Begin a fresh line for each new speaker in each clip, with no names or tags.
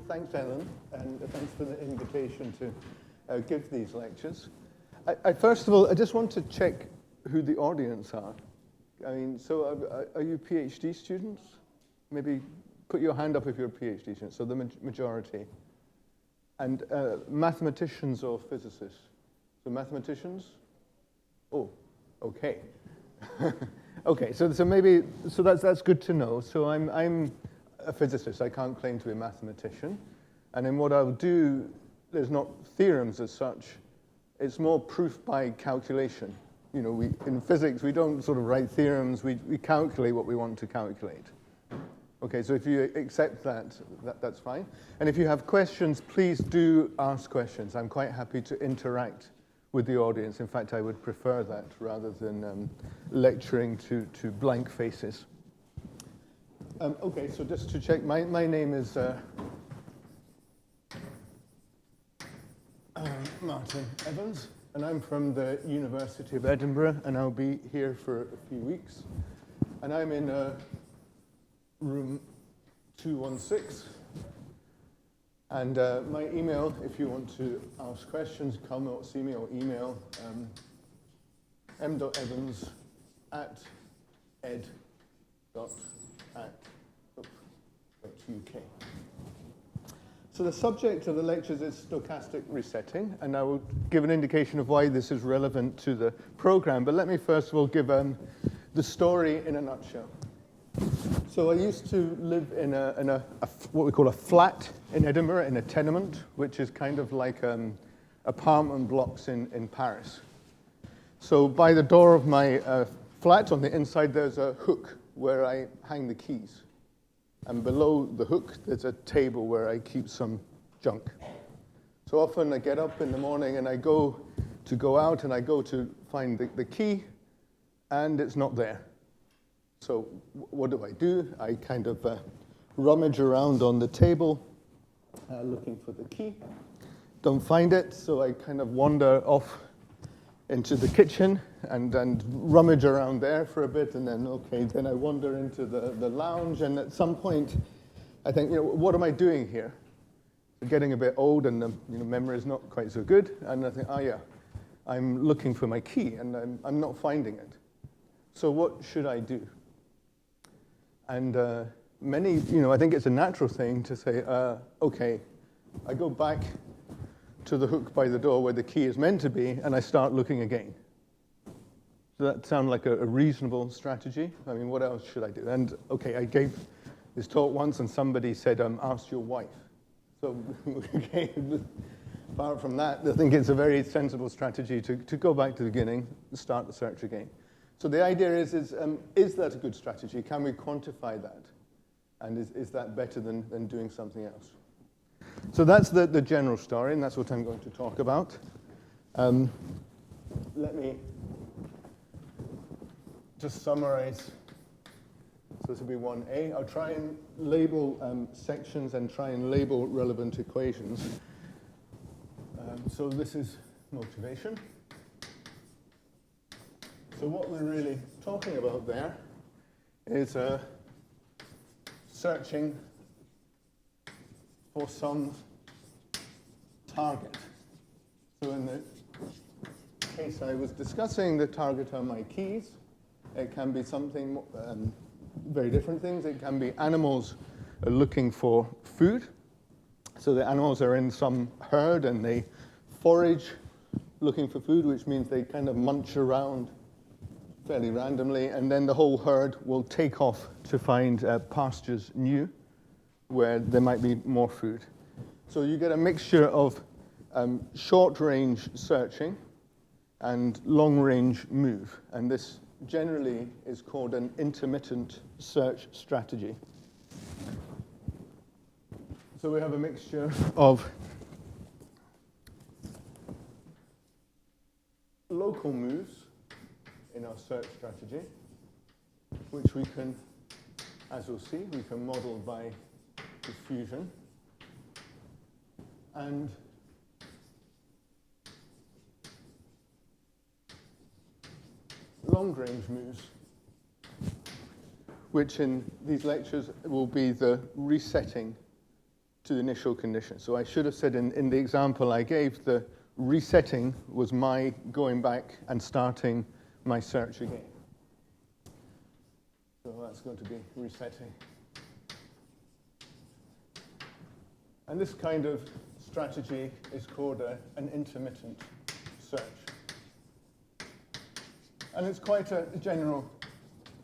Thanks, Ellen, and thanks for the invitation to give these lectures. First of all, I just want to check who the audience are. I mean, so are you PhD students? Maybe put your hand up if you're a PhD student, so the majority. And mathematicians or physicists? So mathematicians? Oh, okay. Okay, so that's good to know. So I'm a physicist. I can't claim to be a mathematician. And in what I'll do, there's not theorems as such. It's more proof by calculation. You know, in physics, we don't sort of write theorems. We calculate what we want to calculate. Okay, so if you accept that's fine. And if you have questions, please do ask questions. I'm quite happy to interact with the audience. In fact, I would prefer that rather than lecturing to blank faces. Okay, so just to check, my name is Martin Evans, and I'm from the University of Edinburgh, and I'll be here for a few weeks. And I'm in room 216. And my email, if you want to ask questions, come or see me or email m.evans@ed.uk. So the subject of the lectures is stochastic resetting, and I will give an indication of why this is relevant to the program. But let me first of all give the story in a nutshell. So I used to live in what we call a flat in Edinburgh, in a tenement, which is kind of like apartment blocks in Paris. So by the door of my flat, on the inside, there's a hook where I hang the keys. And below the hook, there's a table where I keep some junk. So often I get up in the morning and I go out and I go to find the key, and it's not there. So what do? I kind of rummage around on the table looking for the key. Don't find it, so I kind of wander off into the kitchen and rummage around there for a bit, and then I wander into the lounge, and at some point I think, what am I doing here? I'm getting a bit old, and the memory is not quite so good, and I think, I'm looking for my key, and I'm not finding it. So what should I do? And I think it's a natural thing to say, okay, I go back to the hook by the door where the key is meant to be, and I start looking again. Does that sound like a reasonable strategy? I mean, what else should I do? And okay, I gave this talk once, and somebody said, ask your wife. So okay, apart from that, I think it's a very sensible strategy to go back to the beginning and start the search again. So the idea is that a good strategy? Can we quantify that? And is that better than doing something else? So that's the general story, and that's what I'm going to talk about. Let me just summarize. So this will be 1A. I'll try and label sections and try and label relevant equations. So this is motivation. So what we're really talking about there is searching for some target. So in the case I was discussing, the target are my keys. It can be something, very different things. It can be animals looking for food. So the animals are in some herd and they forage looking for food, which means they kind of munch around fairly randomly, and then the whole herd will take off to find pastures new where there might be more food. So you get a mixture of short-range searching and long-range move, and this generally is called an intermittent search strategy. So we have a mixture of local moves in our search strategy, which we can, as we'll see, we can model by diffusion, and long-range moves, which in these lectures will be the resetting to the initial condition. So I should have said in the example I gave, the resetting was my going back and starting my search again. So that's going to be resetting. And this kind of strategy is called an intermittent search. And it's quite a general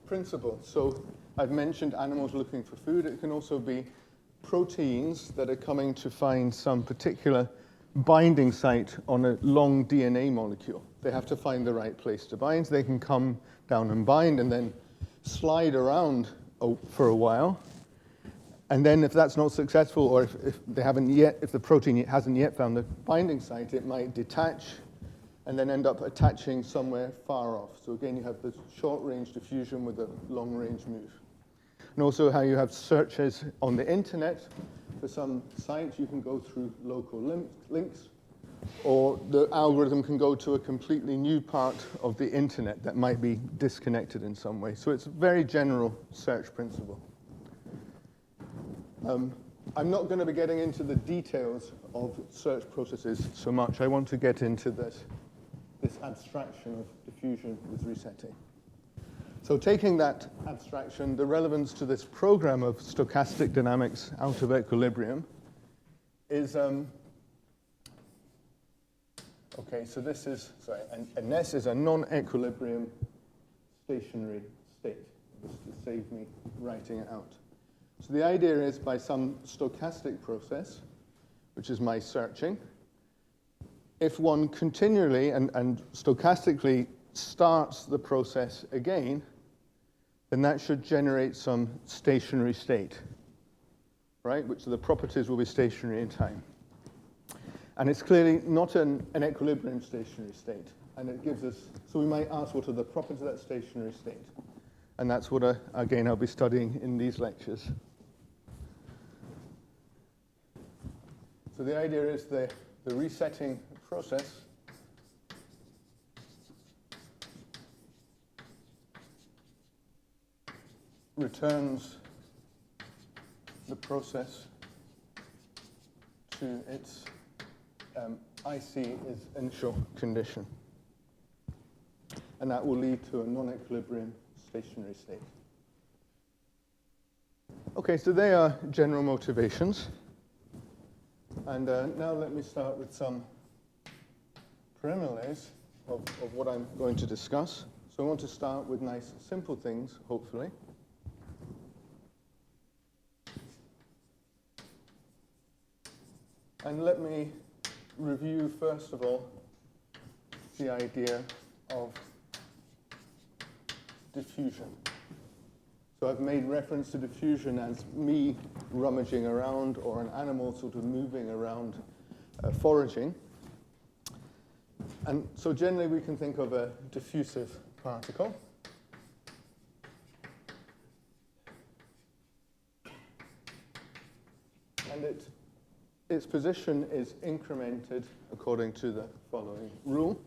principle. So I've mentioned animals looking for food. It can also be proteins that are coming to find some particular binding site on a long DNA molecule. They have to find the right place to bind. They can come down and bind and then slide around for a while. And then if that's not successful, or if the protein hasn't yet found the binding site, it might detach and then end up attaching somewhere far off. So again, you have the short-range diffusion with a long-range move. And also how you have searches on the internet for some site, you can go through local links, or the algorithm can go to a completely new part of the internet that might be disconnected in some way. So it's a very general search principle. I'm not going to be getting into the details of search processes so much. I want to get into this abstraction of diffusion with resetting. So taking that abstraction, the relevance to this program of stochastic dynamics out of equilibrium is, okay, so this is, and this is a non-equilibrium stationary state, just to save me writing it out. So the idea is by some stochastic process, which is my searching, if one continually and stochastically starts the process again, then that should generate some stationary state, right? Which the properties will be stationary in time. And it's clearly not an equilibrium stationary state. And it gives us, so we might ask what are the properties of that stationary state? And that's what, again, I'll be studying in these lectures. So the idea is the resetting process returns the process to its IC is initial condition. And that will lead to a non-equilibrium stationary state. Okay, so they are general motivations. And now let me start with some preliminaries of what I'm going to discuss. So I want to start with nice, simple things, hopefully. And let me review, first of all, the idea of diffusion. So I've made reference to diffusion as me rummaging around or an animal sort of moving around foraging. And so generally we can think of a diffusive particle. And its position is incremented according to the following rule.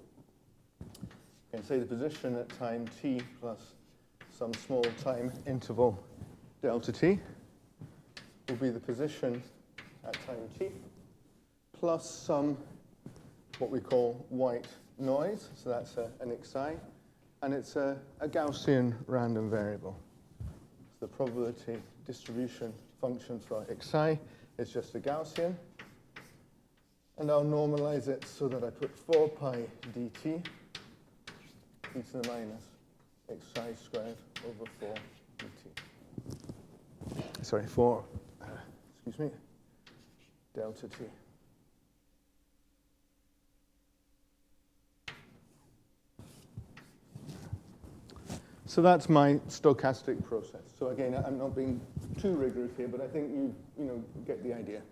You can say the position at time t plus some small time interval delta t will be the position at time t plus some what we call white noise, so that's an xi, and it's a Gaussian random variable. So the probability distribution function for xi is just a Gaussian, and I'll normalize it so that I put 4 pi dt e to the minus xi squared over 4 dt. Sorry, 4, excuse me, delta t. So that's my stochastic process. So again, I'm not being too rigorous here, but I think you get the idea.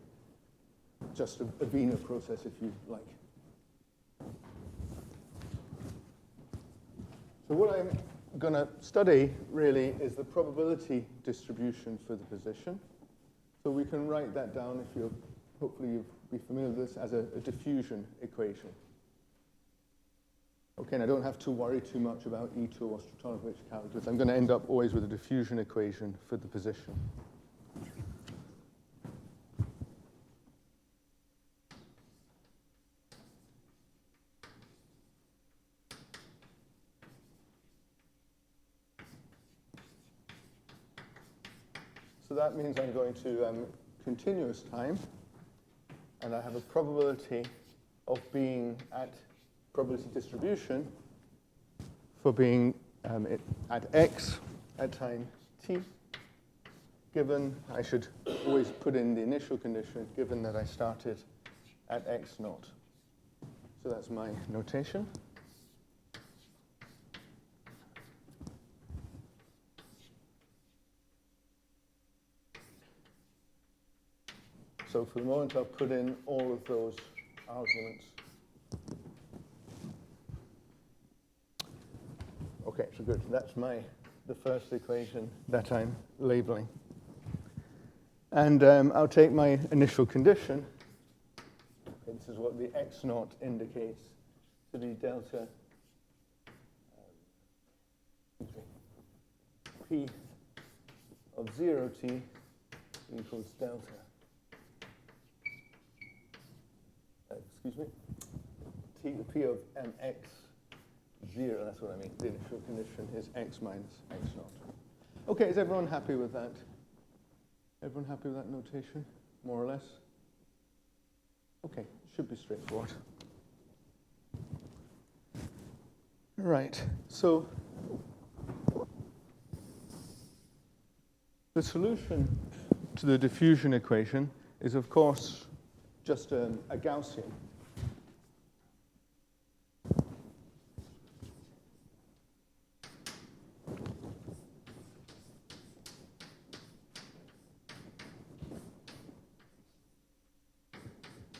Just a Wiener process, if you like. So what I'm going to study really is the probability distribution for the position. So we can write that down if you're, hopefully you'll be familiar with this, as a diffusion equation. Okay, and I don't have to worry too much about E2 or Stochanovich calculus. I'm going to end up always with a diffusion equation for the position. So that means I'm going to continuous time, and I have a probability of being at probability distribution for being at x at time t, given, I should always put in the initial condition, given that I started at x naught. So that's my notation. So for the moment, I'll put in all of those arguments. Okay, so good. That's the first equation that I'm labeling. And I'll take my initial condition. Okay, this is what the x naught indicates to be delta p of 0t equals delta. P of mx 0, that's what I mean. The initial condition is x minus x naught. Okay, is everyone happy with that? Everyone happy with that notation, more or less? Okay, should be straightforward. Right, so the solution to the diffusion equation is, of course, just a Gaussian.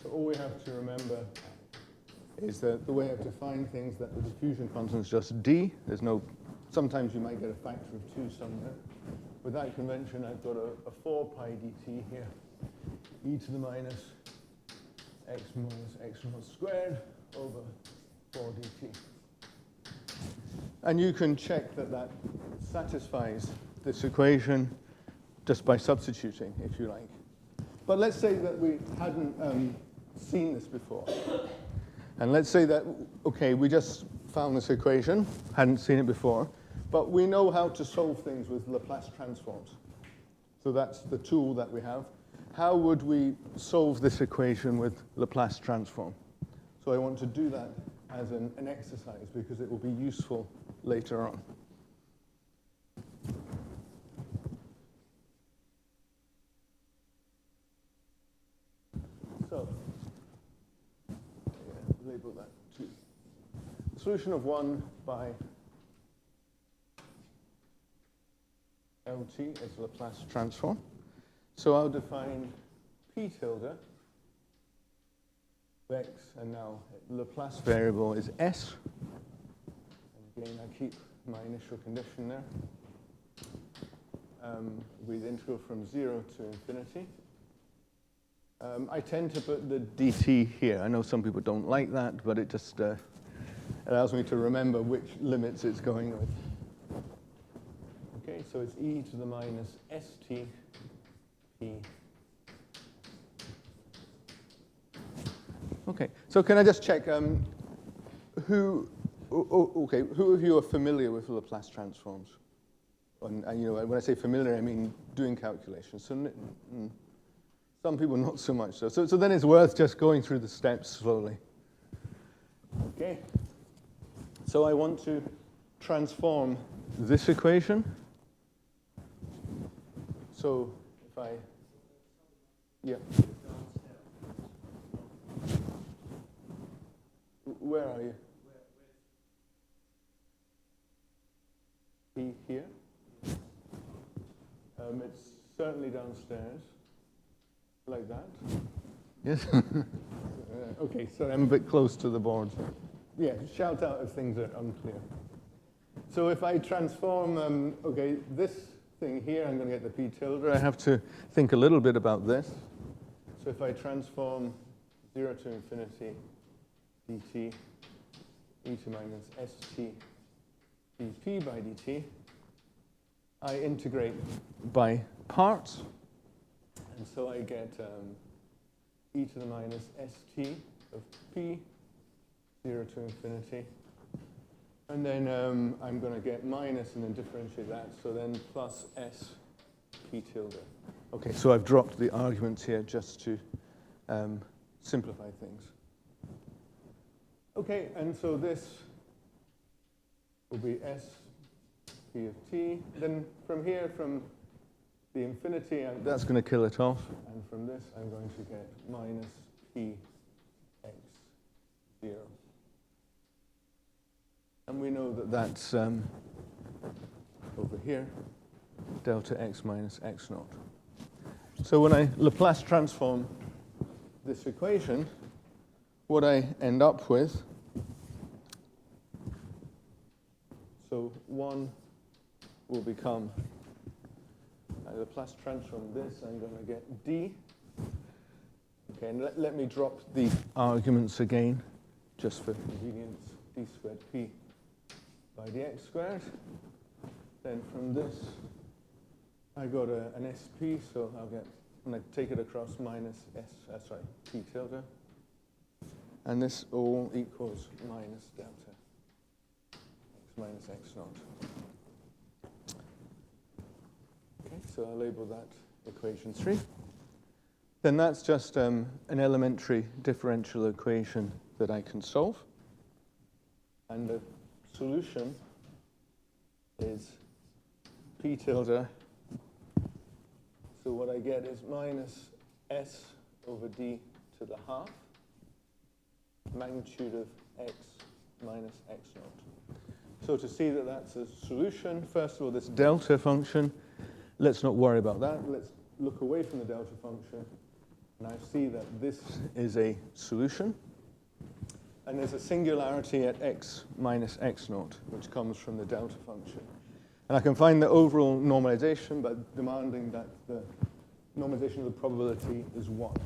So all we have to remember is that the way I've defined things, that the diffusion constant is just d. There's no, sometimes you might get a factor of 2 somewhere. With that convention, I've got a 4 pi dt here, e to the minus x minus x naught squared over 4 dt. And you can check that that satisfies this equation just by substituting, if you like. But let's say that we hadn't seen this before. And let's say that, okay, we just found this equation, hadn't seen it before, but we know how to solve things with Laplace transforms. So that's the tool that we have. How would we solve this equation with Laplace transform? So I want to do that as an exercise because it will be useful later on. So, label that 2. The solution of 1 by LT is Laplace transform. So I'll define p tilde of x, and now Laplace variable is s. And again, I keep my initial condition there. With integral from 0 to infinity. I tend to put the dt here. I know some people don't like that, but it just allows me to remember which limits it's going with. Okay, so it's e to the minus st p. Okay, so can I just check who of you are familiar with Laplace transforms? And you know, when I say familiar, I mean doing calculations. So some people not so much so. So then it's worth just going through the steps slowly. Okay. So I want to transform this equation. So if I, yeah. Where are you? Here. It's certainly downstairs. Like that? Yes? Okay, sorry, I'm a bit close to the board. Yeah, shout out if things are unclear. So if I transform, okay, this thing here, I'm going to get the p tilde. I have to think a little bit about this. So if I transform 0 to infinity dt e to minus st dp by dt, I integrate by parts. And so I get e to the minus st of p, 0 to infinity. And then I'm going to get minus and then differentiate that. So then plus s p tilde. Okay, so I've dropped the arguments here just to simplify things. Okay, and so this will be s p of t. Then from here, from the infinity, that's going to kill it off. And from this, I'm going to get minus p x 0. And we know that that's over here, delta x minus x naught. So when I Laplace transform this equation, what I end up with, so 1 will become, I Laplace transform this, I'm going to get d. Okay, and let me drop the arguments again, just for convenience, d squared p by dx squared. Then from this, I got an sp, so I'll get, when I take it across, minus p tilde. And this all equals minus delta x minus x naught. Okay, so I'll label that equation 3. Then that's just an elementary differential equation that I can solve. And the solution is p tilde. So what I get is minus s over d to the half, magnitude of x minus x naught. So to see that that's a solution, first of all, this delta function, let's not worry about that. Let's look away from the delta function. And I see that this is a solution. And there's a singularity at x minus x naught, which comes from the delta function. And I can find the overall normalization by demanding that the normalization of the probability is 1.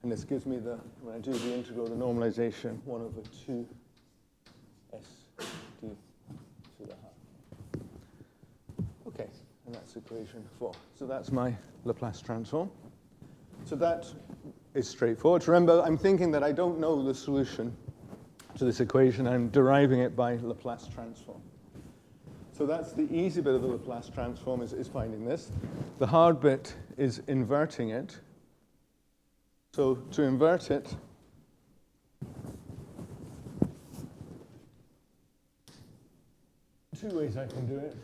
And this gives me the, when I do the integral, the normalization 1 over 2 s d to the half. Okay, and that's equation 4. So that's my Laplace transform. So that is straightforward. Remember, I'm thinking that I don't know the solution to this equation. I'm deriving it by Laplace transform. So that's the easy bit of the Laplace transform, is finding this. The hard bit is inverting it. So to invert it, two ways I can do it.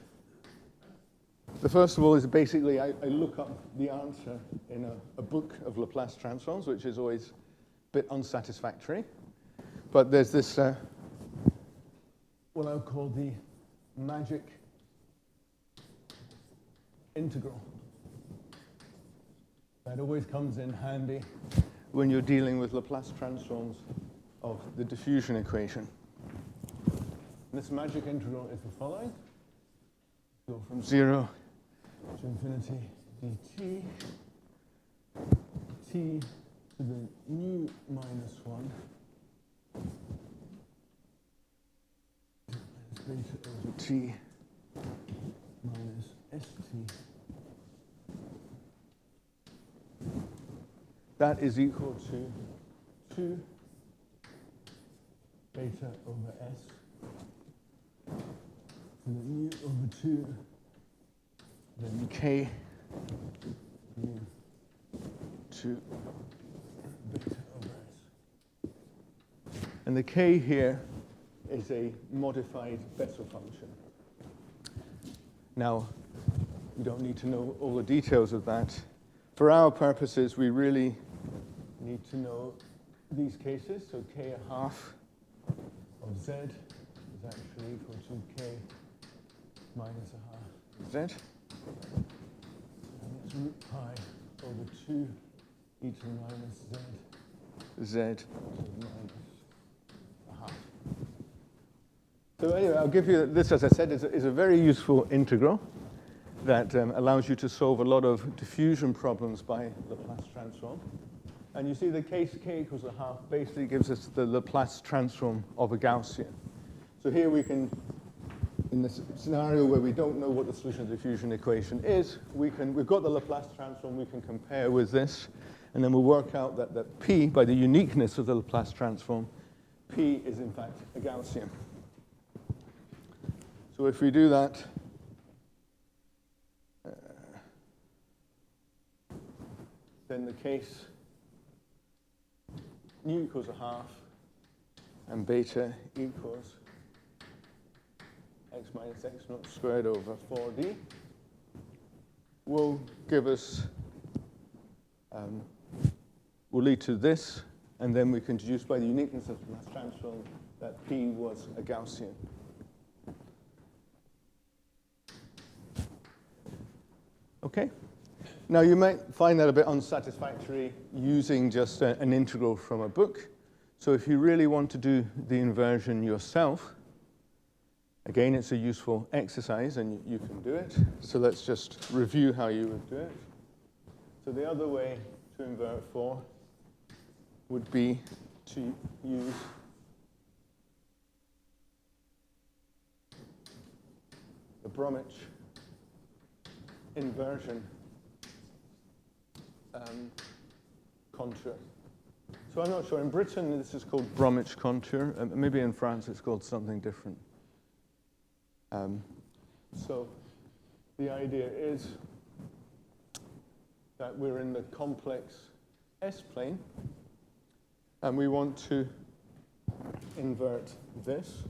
The first of all is basically I look up the answer in a book of Laplace transforms, which is always a bit unsatisfactory. But there's this, what I'll call the magic integral. That always comes in handy when you're dealing with Laplace transforms of the diffusion equation. And this magic integral is the following. Go from 0 to infinity dt, t to the nu minus 1, minus beta over t minus st. That is equal to 2 beta over s to the nu over 2, then k nu 2 beta over s. And the k here is a modified Bessel function. Now, you don't need to know all the details of that. For our purposes, we really need to know these cases. So k a half of z is actually equal to k minus a half z. And it's root pi over 2 e to the minus z to the minus a half. So anyway, I'll give you this, as I said, is a very useful integral that allows you to solve a lot of diffusion problems by Laplace transform. And you see the case k equals a half basically gives us the Laplace transform of a Gaussian. So here we can, in this scenario where we don't know what the solution of the diffusion equation is, we've got the Laplace transform we can compare with this, and then we'll work out that P, by the uniqueness of the Laplace transform, P is in fact a Gaussian. So if we do that, then the case nu equals a half and beta equals x minus x naught squared over 4d will give us, will lead to this, and then we can deduce by the uniqueness of the mass transform that P was a Gaussian. Okay? Now you might find that a bit unsatisfactory using just an integral from a book. So if you really want to do the inversion yourself, again, it's a useful exercise and you can do it. So let's just review how you would do it. So the other way to invert 4 would be to use the Bromwich inversion contour. So I'm not sure. In Britain, this is called Bromwich contour. Maybe in France, it's called something different. So the idea is that we're in the complex S-plane, and we want to invert this.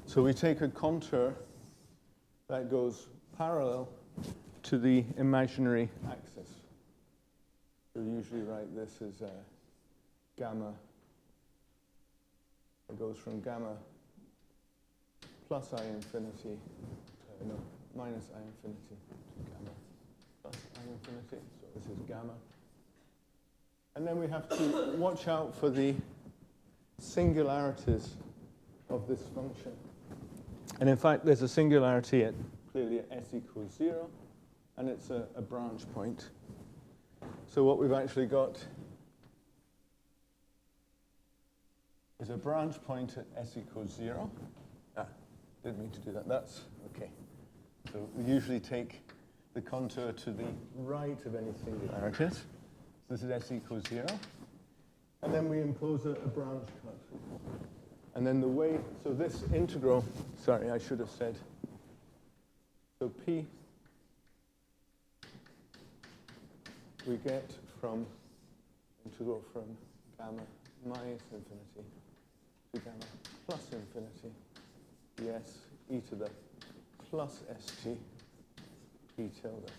So we take a contour that goes parallel to the imaginary axis. So we usually write this as gamma. It goes from gamma plus I infinity, minus I infinity to gamma plus I infinity. So this is gamma. And then we have to watch out for the singularities of this function. And in fact, there's a singularity clearly at s equals 0, and it's a branch point. So what we've actually got is a branch point at s equals 0. Didn't mean to do that. That's okay. So we usually take the contour to the right of any singularities. So this is s equals 0. And then we impose a branch cut. And then the way, so this integral, sorry, I should have said, so P we get from integral from gamma minus infinity to gamma plus infinity ds e to the plus st p tilde.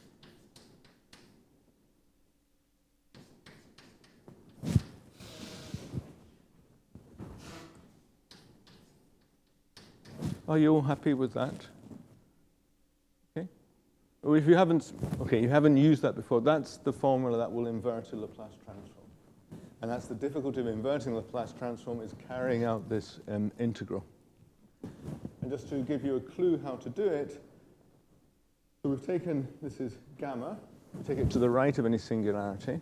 Are you all happy with that? Okay. Or if you haven't, okay, you haven't used that before, that's the formula that will invert a Laplace transform. And that's the difficulty of inverting Laplace transform, is carrying out this integral. And just to give you a clue how to do it, so we've taken, this is gamma, we take it to the right of any singularity,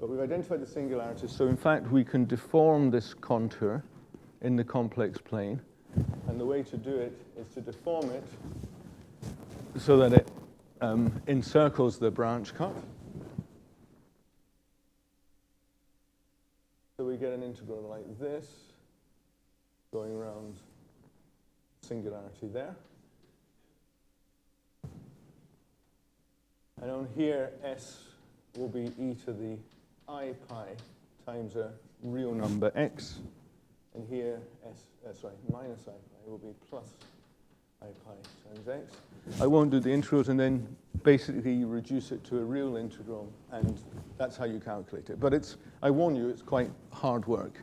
but we've identified the singularity, so in fact we can deform this contour in the complex plane. And the way to do it is to deform it so that it encircles the branch cut. So we get an integral like this, going around singularity there. And on here, s will be e to the I pi times a real number x. And here, minus I pi will be plus I pi times x. I won't do the integrals, and then basically you reduce it to a real integral, and that's how you calculate it. But it's, I warn you, it's quite hard work.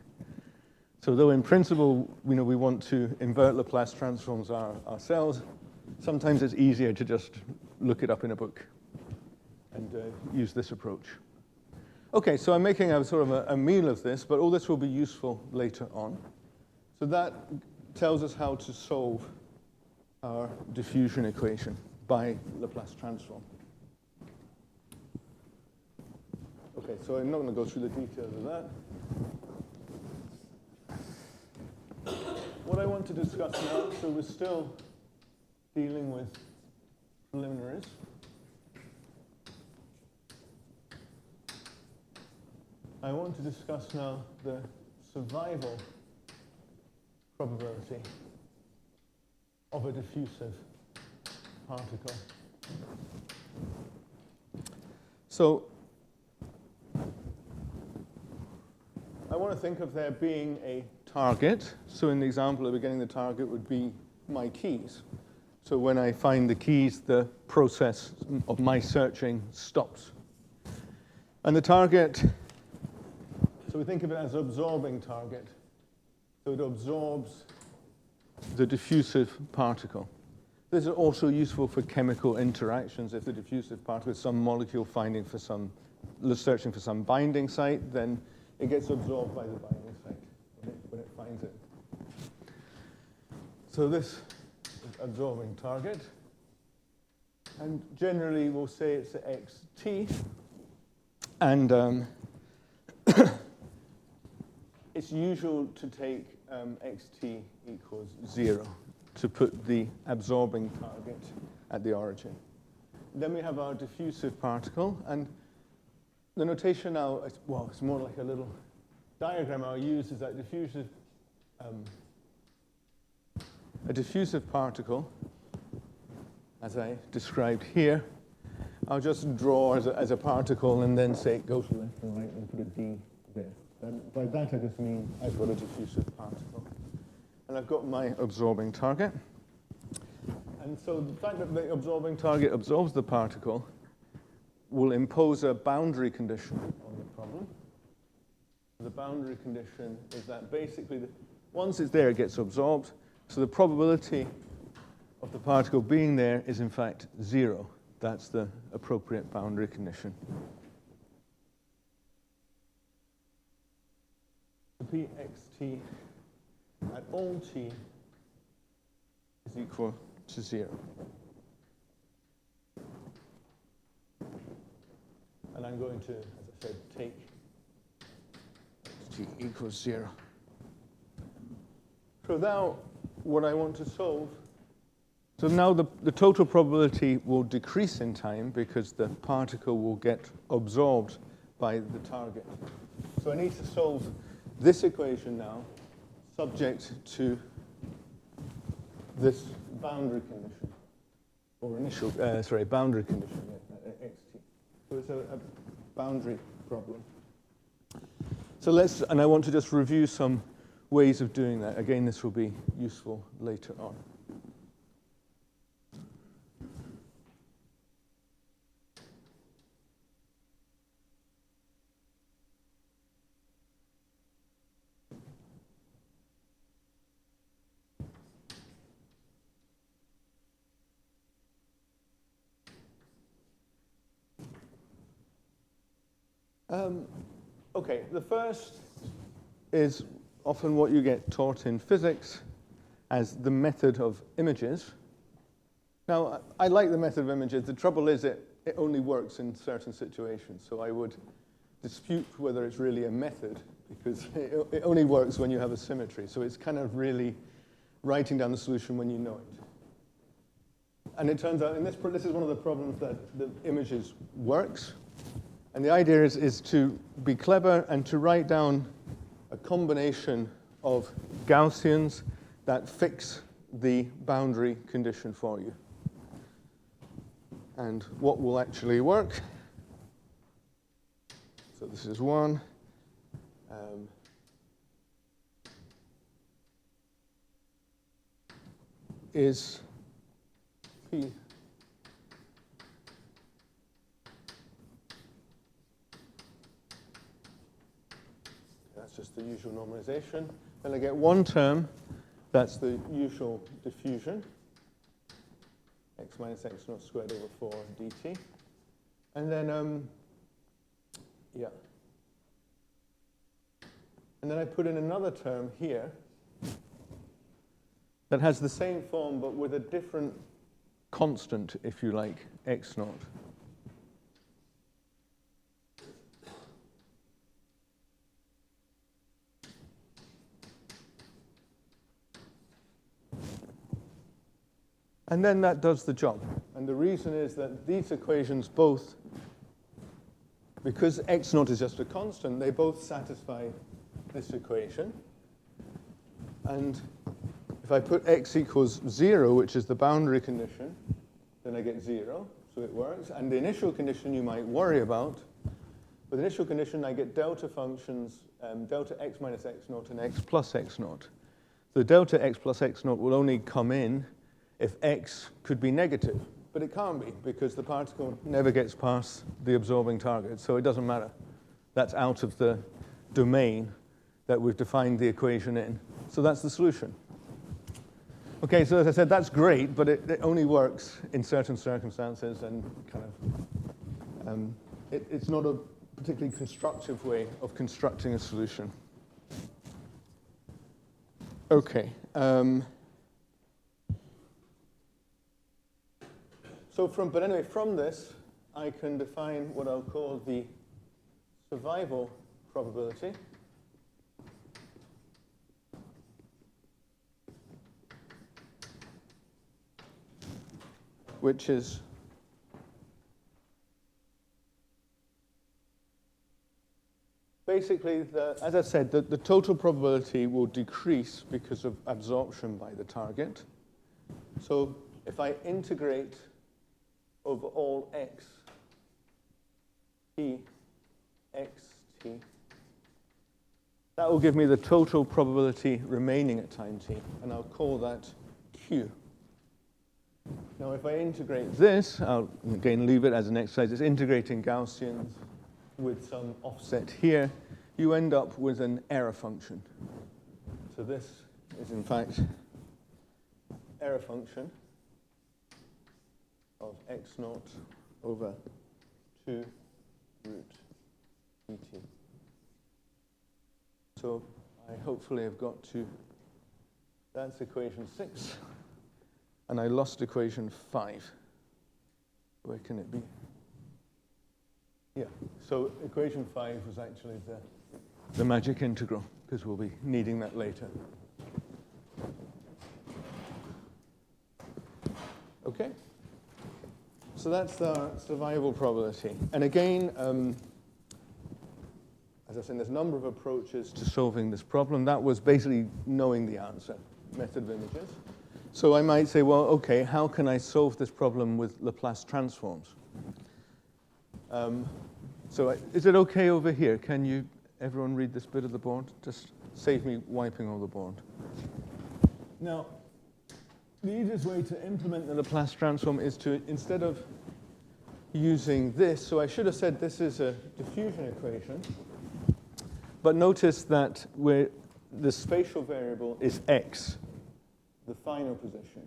So though in principle, we want to invert Laplace transforms ourselves, sometimes it's easier to just look it up in a book and use this approach. Okay, so I'm making a sort of a meal of this, but all this will be useful later on. So that tells us how to solve our diffusion equation by Laplace transform. Okay, so I'm not going to go through the details of that. What I want to discuss now, so we're still dealing with preliminaries. I want to discuss now the survival probability of a diffusive particle. So think of there being a target. So in the example at the beginning, the target would be my keys. So when I find the keys, the process of my searching stops. And the target, so we think of it as absorbing target. So it absorbs the diffusive particle. This is also useful for chemical interactions. If the diffusive particle is some molecule searching for some binding site, then it gets absorbed by the binding site when it finds it. So this is absorbing target. And generally, we'll say it's xt. And it's usual to take xt equals 0 to put the absorbing target at the origin. Then we have our diffusive particle. And the notation now, it's more like a little diagram I'll use, is that a diffusive particle, as I described here, I'll just draw as a particle and then say it goes left and right and put a D there. And by that I just mean I've got a diffusive particle. And I've got my absorbing target. And so the fact that the absorbing target absorbs the particle will impose a boundary condition on the problem. The boundary condition is that basically, once it's there, it gets absorbed. So the probability of the particle being there is, in fact, 0. That's the appropriate boundary condition. Pxt at all t is equal to 0. And I'm going to, as I said, take t equals 0. So now what I want to solve, so now the total probability will decrease in time because the particle will get absorbed by the target. So I need to solve this equation now, subject to this boundary condition, or initial, boundary condition, xt. So it's a boundary problem. So and I want to just review some ways of doing that. Again, this will be useful later on. Okay, the first is often what you get taught in physics as the method of images. Now, I like the method of images. The trouble is it only works in certain situations. So I would dispute whether it's really a method, because it only works when you have a symmetry. So it's kind of really writing down the solution when you know it. And it turns out, this is one of the problems that the images works. And the idea is to be clever and to write down a combination of Gaussians that fix the boundary condition for you. And what will actually work? So this is one. Is P just the usual normalization. Then I get one term, that's the usual diffusion, x minus x naught squared over 4 dt. And then, And then I put in another term here that has the same form, but with a different constant, if you like, x naught. And then that does the job. And the reason is that these equations both, because x naught is just a constant, they both satisfy this equation. And if I put x equals 0, which is the boundary condition, then I get 0, so it works. And the initial condition you might worry about With initial condition, I get delta functions, delta x minus x naught and x plus x naught. The delta x plus x naught will only come in if x could be negative. But it can't be, because the particle never gets past the absorbing target, so it doesn't matter. That's out of the domain that we've defined the equation in. So that's the solution. Okay, so as I said, that's great, but it only works in certain circumstances, and kind of, it's not a particularly constructive way of constructing a solution. Okay. But anyway, from this, I can define what I'll call the survival probability. Which is basically, as I said, the total probability will decrease because of absorption by the target. So if I integrate over all x, t, x, t, that will give me the total probability remaining at time t, and I'll call that q. Now, if I integrate this, I'll again leave it as an exercise. It's integrating Gaussians with some offset here. You end up with an error function. So this is, in fact, error function of x naught over 2 root dt. So I hopefully have got to, that's equation 6. And I lost equation 5. Where can it be? Yeah, so equation 5 was actually the magic integral, because we'll be needing that later. Okay, so that's the survival probability. And again, as I said, there's a number of approaches to solving this problem. That was basically knowing the answer, method of images. So I might say, well, okay, how can I solve this problem with Laplace transforms? So is it okay over here? Can everyone read this bit of the board? Just save me wiping all the board. Now, the easiest way to implement the Laplace transform is to, instead of using this, so I should have said this is a diffusion equation, but notice that the spatial variable is x, the final position.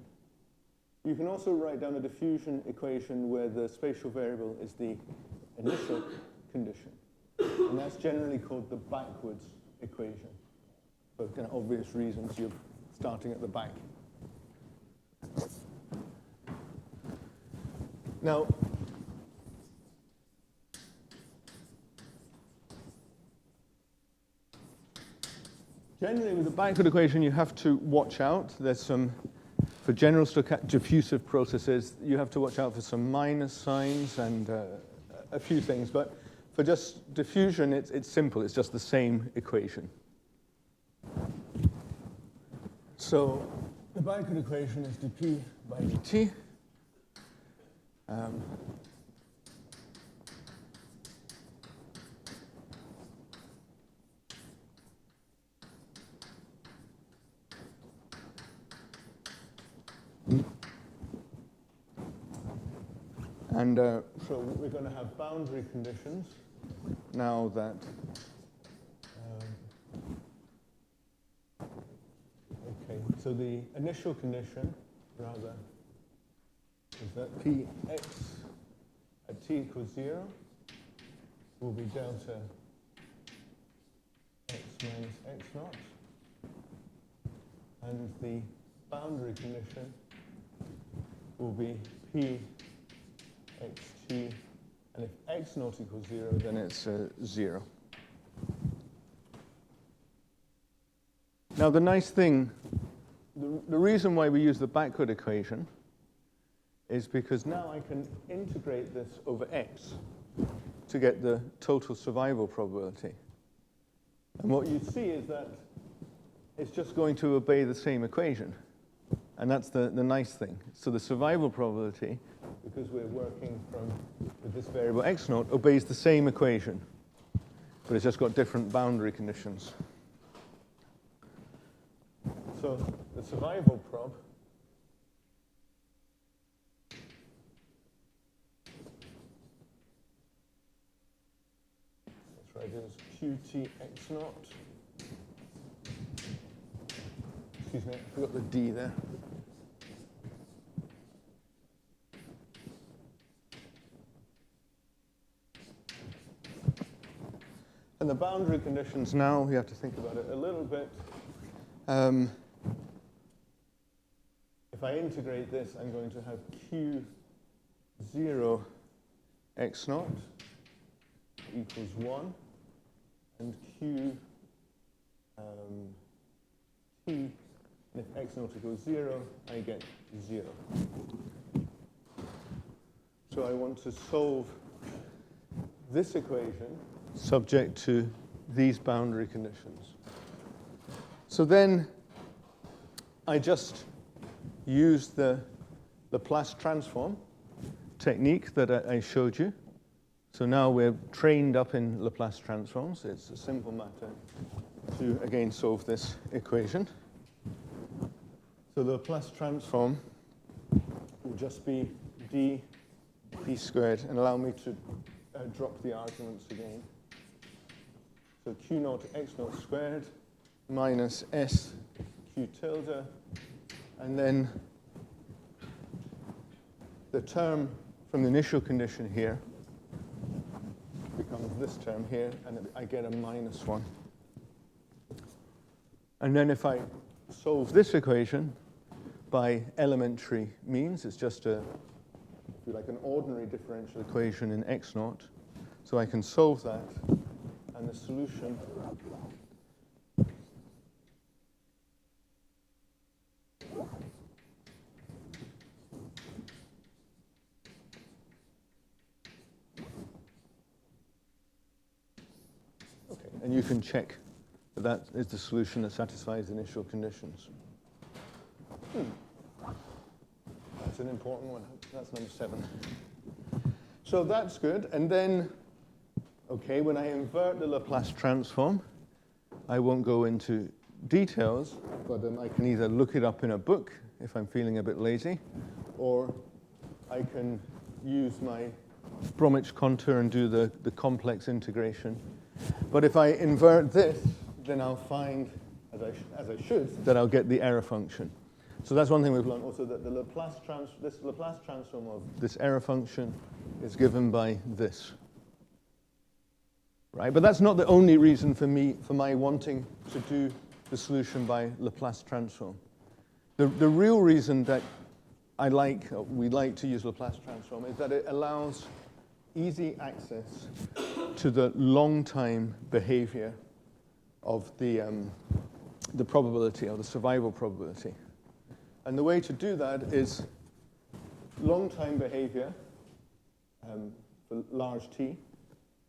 You can also write down a diffusion equation where the spatial variable is the initial condition. And that's generally called the backwards equation. For kind of obvious reasons, you're starting at the back. Now, generally with the backward equation, you have to watch out. There's some, for general diffusive processes, you have to watch out for some minus signs and a few things. But for just diffusion, it's simple. It's just the same equation. So the backward equation is dp by dt. And so we're going to have boundary conditions now that okay, so the initial condition rather is that Px at t equals 0 will be delta x minus x naught, and the boundary condition will be P xt, and if x naught equals 0, then it's 0. Now the nice thing, the reason why we use the backward equation is because now I can integrate this over x to get the total survival probability. And what you see is that it's just going to obey the same equation. And that's the nice thing. So the survival probability, because we're working with this variable x naught, obeys the same equation. but it's just got different boundary conditions. So the survival prob let's write it as qt x naught. Excuse me, I forgot the d there. And the boundary conditions now, we have to think about it a little bit. If I integrate this, I'm going to have q0 x naught equals 1, and q t, and if x naught equals 0, I get 0. So I want to solve this equation subject to these boundary conditions. So then I just use the Laplace transform technique that I showed you. So now we're trained up in Laplace transforms. It's a simple matter to, again, solve this equation. So the Laplace transform will just be d squared, and allow me to drop the arguments again. So q naught x naught squared minus s q tilde, and then the term from the initial condition here becomes this term here, and I get a minus 1. And then if I solve this equation by elementary means, it's just a, if you like, an ordinary differential equation in x naught. So I can solve that, and the solution and you can check that that is the solution that satisfies the initial conditions. That's an important one. That's number 7. So that's good. And then, okay, when I invert the Laplace transform, I won't go into details, but I can either look it up in a book if I'm feeling a bit lazy, or I can use my Bromwich contour and do the complex integration. But if I invert this, then I'll find, as I should, that I'll get the error function. So that's one thing we've learned also, that the Laplace transform of this error function is given by this. Right? But that's not the only reason for my wanting to do the solution by Laplace transform. The real reason that we like to use Laplace transform is that it allows easy access to the long-time behavior of the probability, or the survival probability. And the way to do that is long-time behavior for large T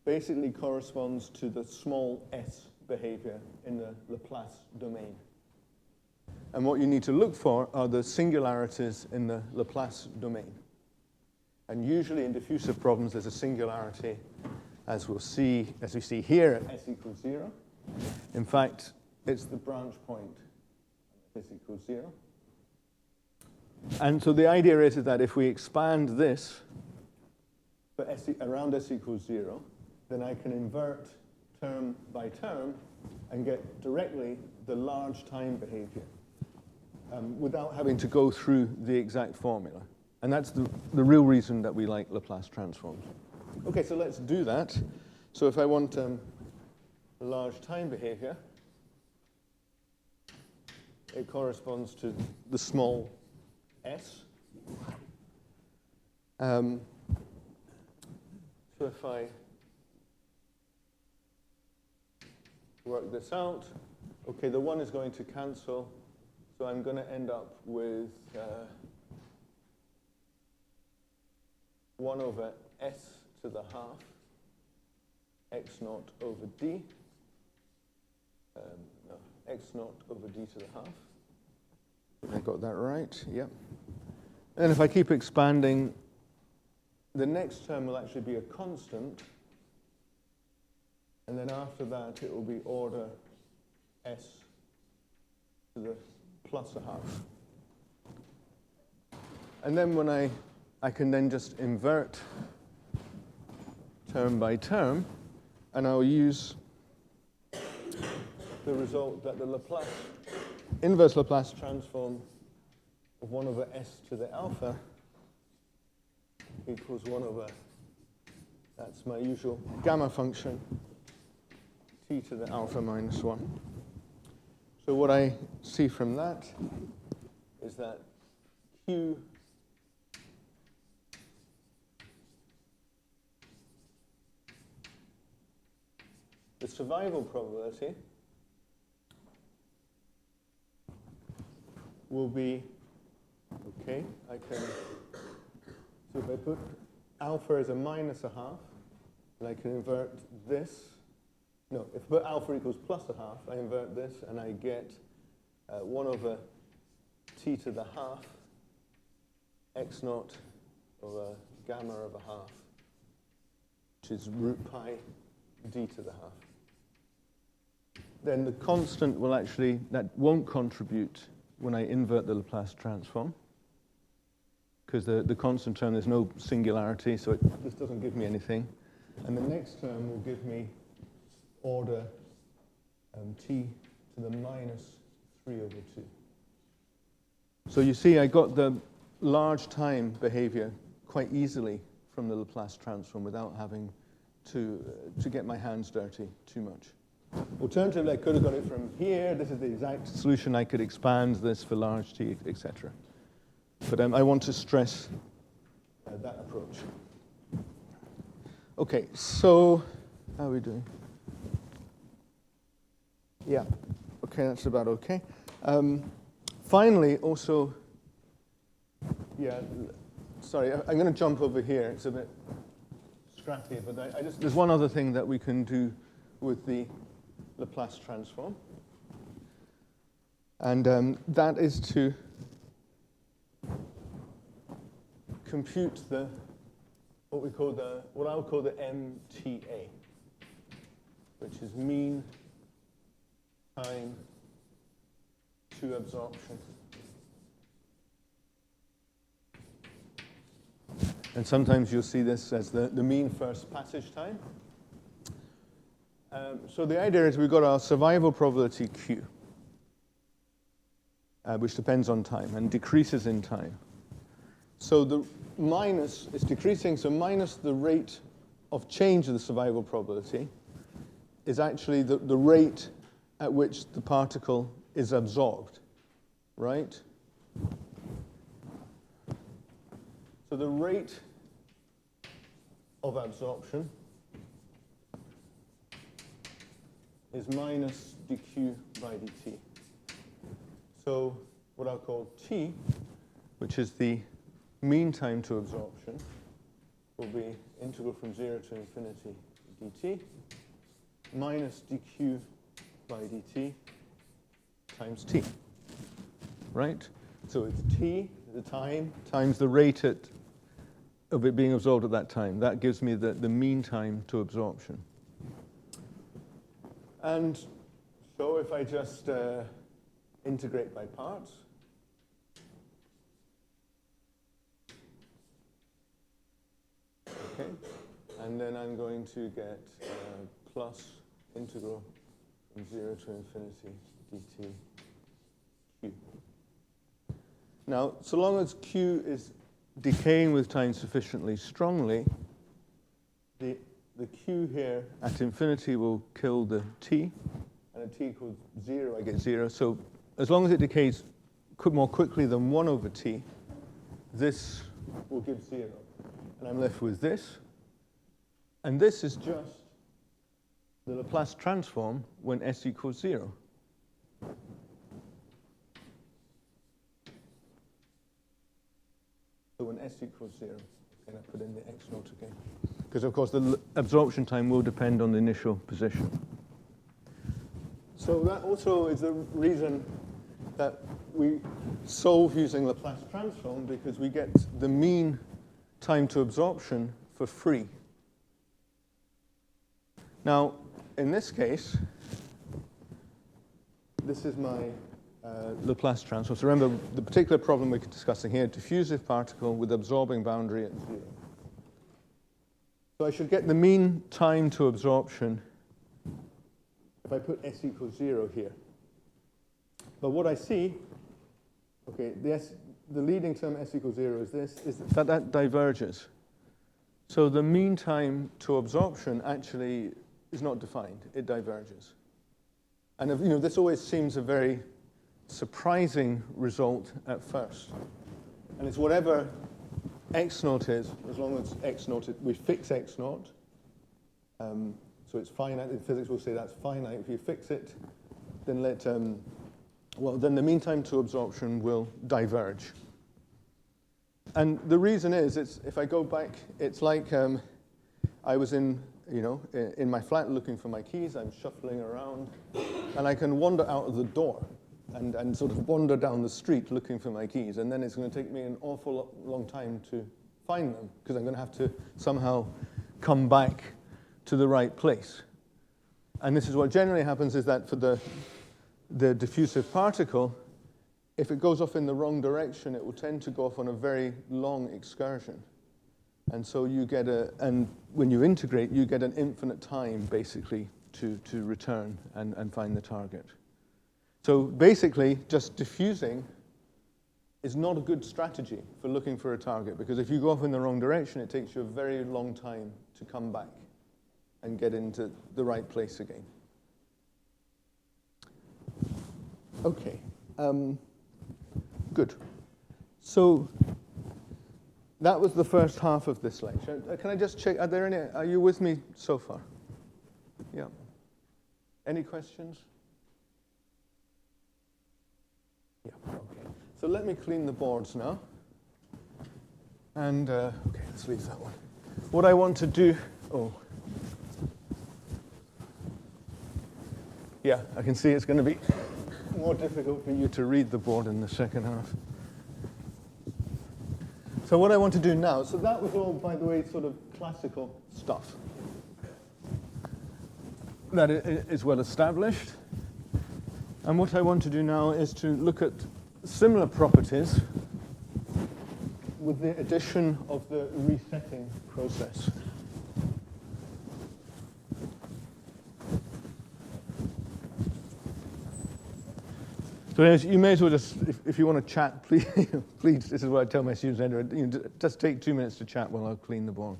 basically corresponds to the small s behavior in the Laplace domain. And what you need to look for are the singularities in the Laplace domain. And usually in diffusive problems, there's a singularity, as we see here at s equals 0. In fact, it's the branch point at s equals 0. And so the idea is that if we expand this for around s equals 0, then I can invert term by term and get directly the large time behavior without having to go through the exact formula. And that's the real reason that we like Laplace transforms. Okay, so let's do that. So if I want a large time behavior, it corresponds to the small s. So if I work this out, okay, the 1 is going to cancel, so I'm going to end up with 1 over s to the half x naught over d. No, x naught over d to the half. I got that right, yep. And if I keep expanding, the next term will actually be a constant. And then after that, it will be order s to the plus a half. And then when I can then just invert term by term, and I'll use the result that the Laplace, inverse Laplace transform of 1 over s to the alpha equals 1 over, that's my usual gamma function, t to the alpha minus 1. So what I see from that is that q the survival probability will be, okay, I can, so if I put alpha as a minus a half, and I can invert this, no, if I put alpha equals plus a half, I invert this, and I get 1 over t to the half, x naught over gamma of a half, which is root pi d to the half. Then the constant will actually, that won't contribute when I invert the Laplace transform, because the constant term, there's no singularity, so this doesn't give me anything. And the next term will give me order t to the minus 3 over 2. So you see, I got the large time behavior quite easily from the Laplace transform without having to get my hands dirty too much. Alternatively, I could have got it from here. This is the exact solution. I could expand this for large t, etc. But I want to stress that approach. Okay, so how are we doing? Yeah, okay, that's about okay. Finally, also, yeah, sorry, I'm going to jump over here. It's a bit scrappy, but there's one other thing that we can do with the Laplace transform, and that is to compute what I would call the MTA, which is mean time to absorption. And sometimes you'll see this as the mean first passage time. So the idea is we've got our survival probability Q, which depends on time and decreases in time. So the minus is decreasing, so minus the rate of change of the survival probability is actually the rate at which the particle is absorbed, right? So the rate of absorption is minus dq by dt. So what I'll call t, which is the mean time to absorption, will be integral from 0 to infinity dt minus dq by dt times t, right? So it's t, the time, times the rate of it being absorbed at that time. That gives me the mean time to absorption. And so if I just integrate by parts, okay, and then I'm going to get plus integral from 0 to infinity dt q. Now, so long as q is decaying with time sufficiently strongly, the q here at infinity will kill the t, and at t equals 0, I get 0. So as long as it decays more quickly than 1 over t, this will give 0. And I'm left with this. And this is just the Laplace transform when s equals 0. So when s equals 0, and I put in the x naught again. Because, of course, the absorption time will depend on the initial position. So that also is the reason that we solve using Laplace transform, because we get the mean time to absorption for free. Now, in this case, this is my Laplace transform. So remember, the particular problem we're discussing here, diffusive particle with absorbing boundary at 0. So I should get the mean time to absorption if I put s equals 0 here. But what I see, okay, the leading term s equals 0 is this, is that diverges. So the mean time to absorption actually is not defined. It diverges. And this always seems a very surprising result at first. And it's whatever x naught is, as long as x naught, we fix x naught. So it's finite. In physics, we'll say that's finite. If you fix it, then then the mean time to absorption will diverge. And the reason is, if I go back, it's like I was in my flat looking for my keys. I'm shuffling around, and I can wander out of the door and sort of wander down the street looking for my keys. And then it's going to take me an awful long time to find them, because I'm going to have to somehow come back to the right place. And this is what generally happens, is that for the diffusive particle, if it goes off in the wrong direction, it will tend to go off on a very long excursion. And so you get and when you integrate, you get an infinite time, basically, to return and find the target. So basically, just diffusing is not a good strategy for looking for a target, because if you go off in the wrong direction, it takes you a very long time to come back and get into the right place again. Okay. Good. So that was the first half of this lecture. Can I just check, are you with me so far? Yeah. Any questions? Yeah, okay. So let me clean the boards now. And, okay, let's leave that one. What I want to do, yeah, I can see it's going to be more difficult for you to read the board in the second half. So what I want to do now, so that was all, by the way, sort of classical stuff that is well established. And what I want to do now is to look at similar properties with the addition of the resetting process. So you may as well just, if you want to chat, please, please, this is what I tell my students, just take 2 minutes to chat while I clean the board.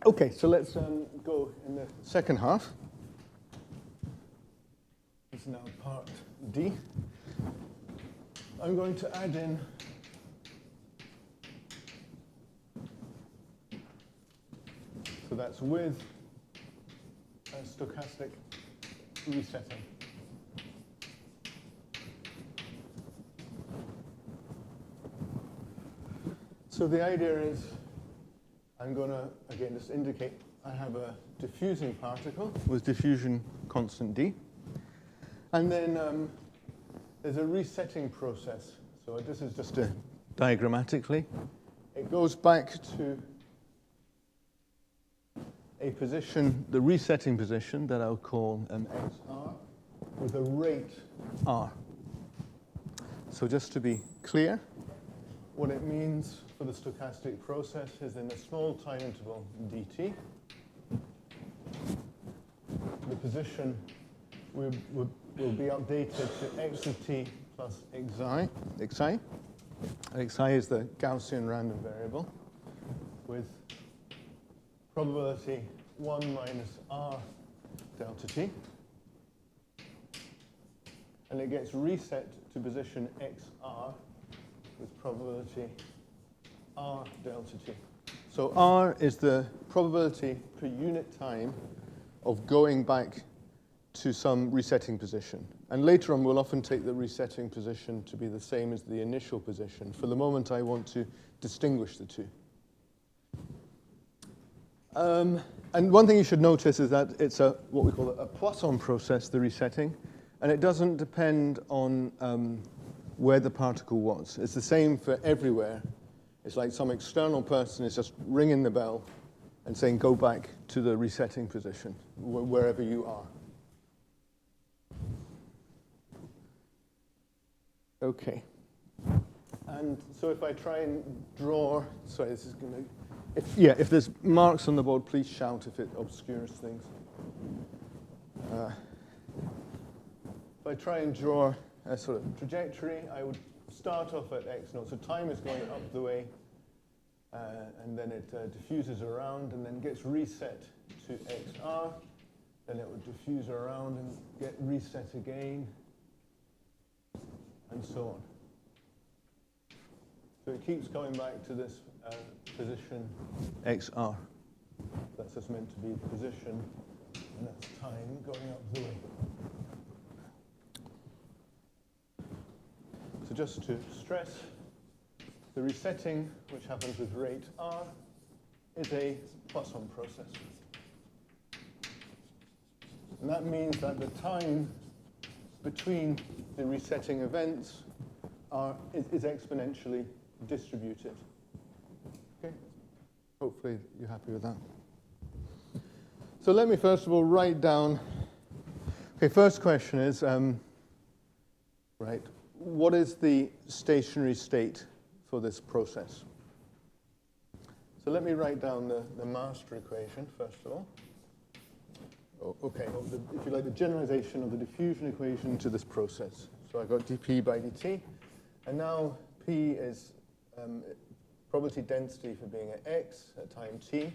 Okay, so let's go in the second half. This is now part D. I'm going to add in so that's with a stochastic resetting. So the idea is I'm going to, again, just indicate I have a diffusing particle with diffusion constant d. And then there's a resetting process. So this is just diagrammatically. It goes back to a position, the resetting position that I'll call xr, with a rate r. So just to be clear, what it means for the stochastic process is in a small time interval dt, the position will be updated to x of t plus xi. Xi is the Gaussian random variable with probability 1 minus r delta t. And it gets reset to position xr with probability r delta t. So r is the probability per unit time of going back to some resetting position. And later on, we'll often take the resetting position to be the same as the initial position. For the moment, I want to distinguish the two. And one thing you should notice is that it's what we call a Poisson process, the resetting, and it doesn't depend on where the particle was. It's the same for everywhere. It's like some external person is just ringing the bell and saying, go back to the resetting position, wherever you are. Okay. And so if I try and draw, sorry, this is going to, if there's marks on the board, please shout if it obscures things. If I try and draw a sort of trajectory, I would start off at x naught. So time is going up the way, and then it diffuses around and then gets reset to xr. Then it would diffuse around and get reset again, and so on. So it keeps coming back to this position xr. That's just meant to be the position, and that's time going up the way. So just to stress, the resetting, which happens with rate r, is a Poisson process. And that means that the time between the resetting events is exponentially distributed. Okay? Hopefully you're happy with that. So let me first of all write down, okay, first question is, right, what is the stationary state for this process? So let me write down the master equation, first of all. Okay, if you like, the generalization of the diffusion equation to this process. So I've got dp by dt, and now p is probability density for being at x at time t,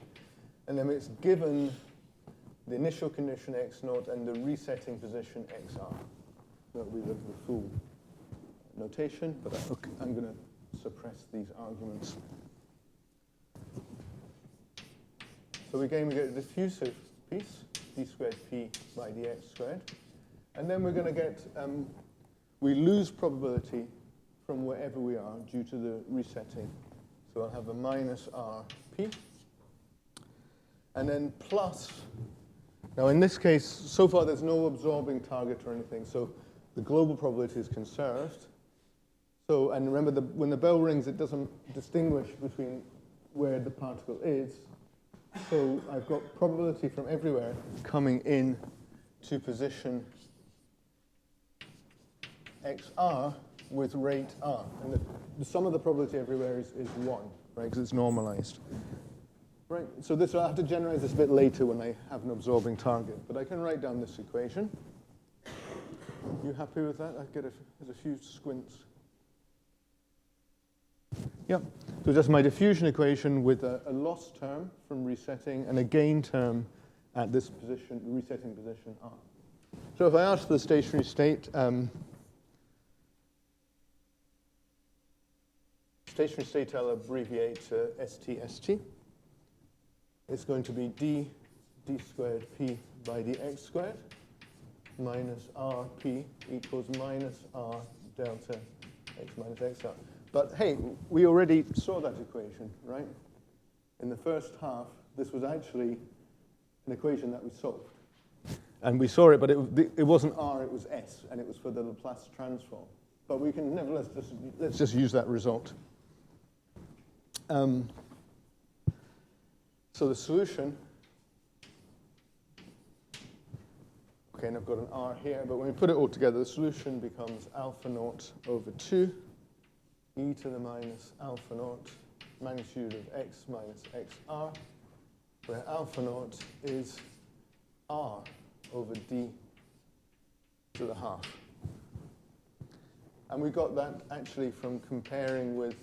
and then it's given the initial condition x naught and the resetting position xr. That will be the full notation, but I'm going to suppress these arguments. So again, we get a diffusive piece, d squared p by dx squared. And then we're going to get, we lose probability from wherever we are due to the resetting. So I'll have a minus rp. And then plus, now in this case, so far there's no absorbing target or anything, so the global probability is conserved. So, and remember, when the bell rings, it doesn't distinguish between where the particle is. So I've got probability from everywhere coming in to position xr with rate r. And the sum of the probability everywhere is 1, right, because it's normalized. Right, so this I'll have to generalize this a bit later when I have an absorbing target. But I can write down this equation. You happy with that? There's a few squints. Yep. So just my diffusion equation with a loss term from resetting and a gain term at this position, resetting position r. So if I ask for the stationary state, I'll abbreviate to ST. It's going to be d squared p by dx squared minus rp equals minus r delta x minus xr. But hey, we already saw that equation, right? In the first half, this was actually an equation that we solved. And we saw it, but it wasn't R, it was S, and it was for the Laplace transform. But we can nevertheless let's just use that result. So the solution, okay, and I've got an R here, but when we put it all together, the solution becomes alpha naught over 2 e to the minus alpha naught magnitude of x minus xr, where alpha naught is R over d to the half. And we got that actually from comparing with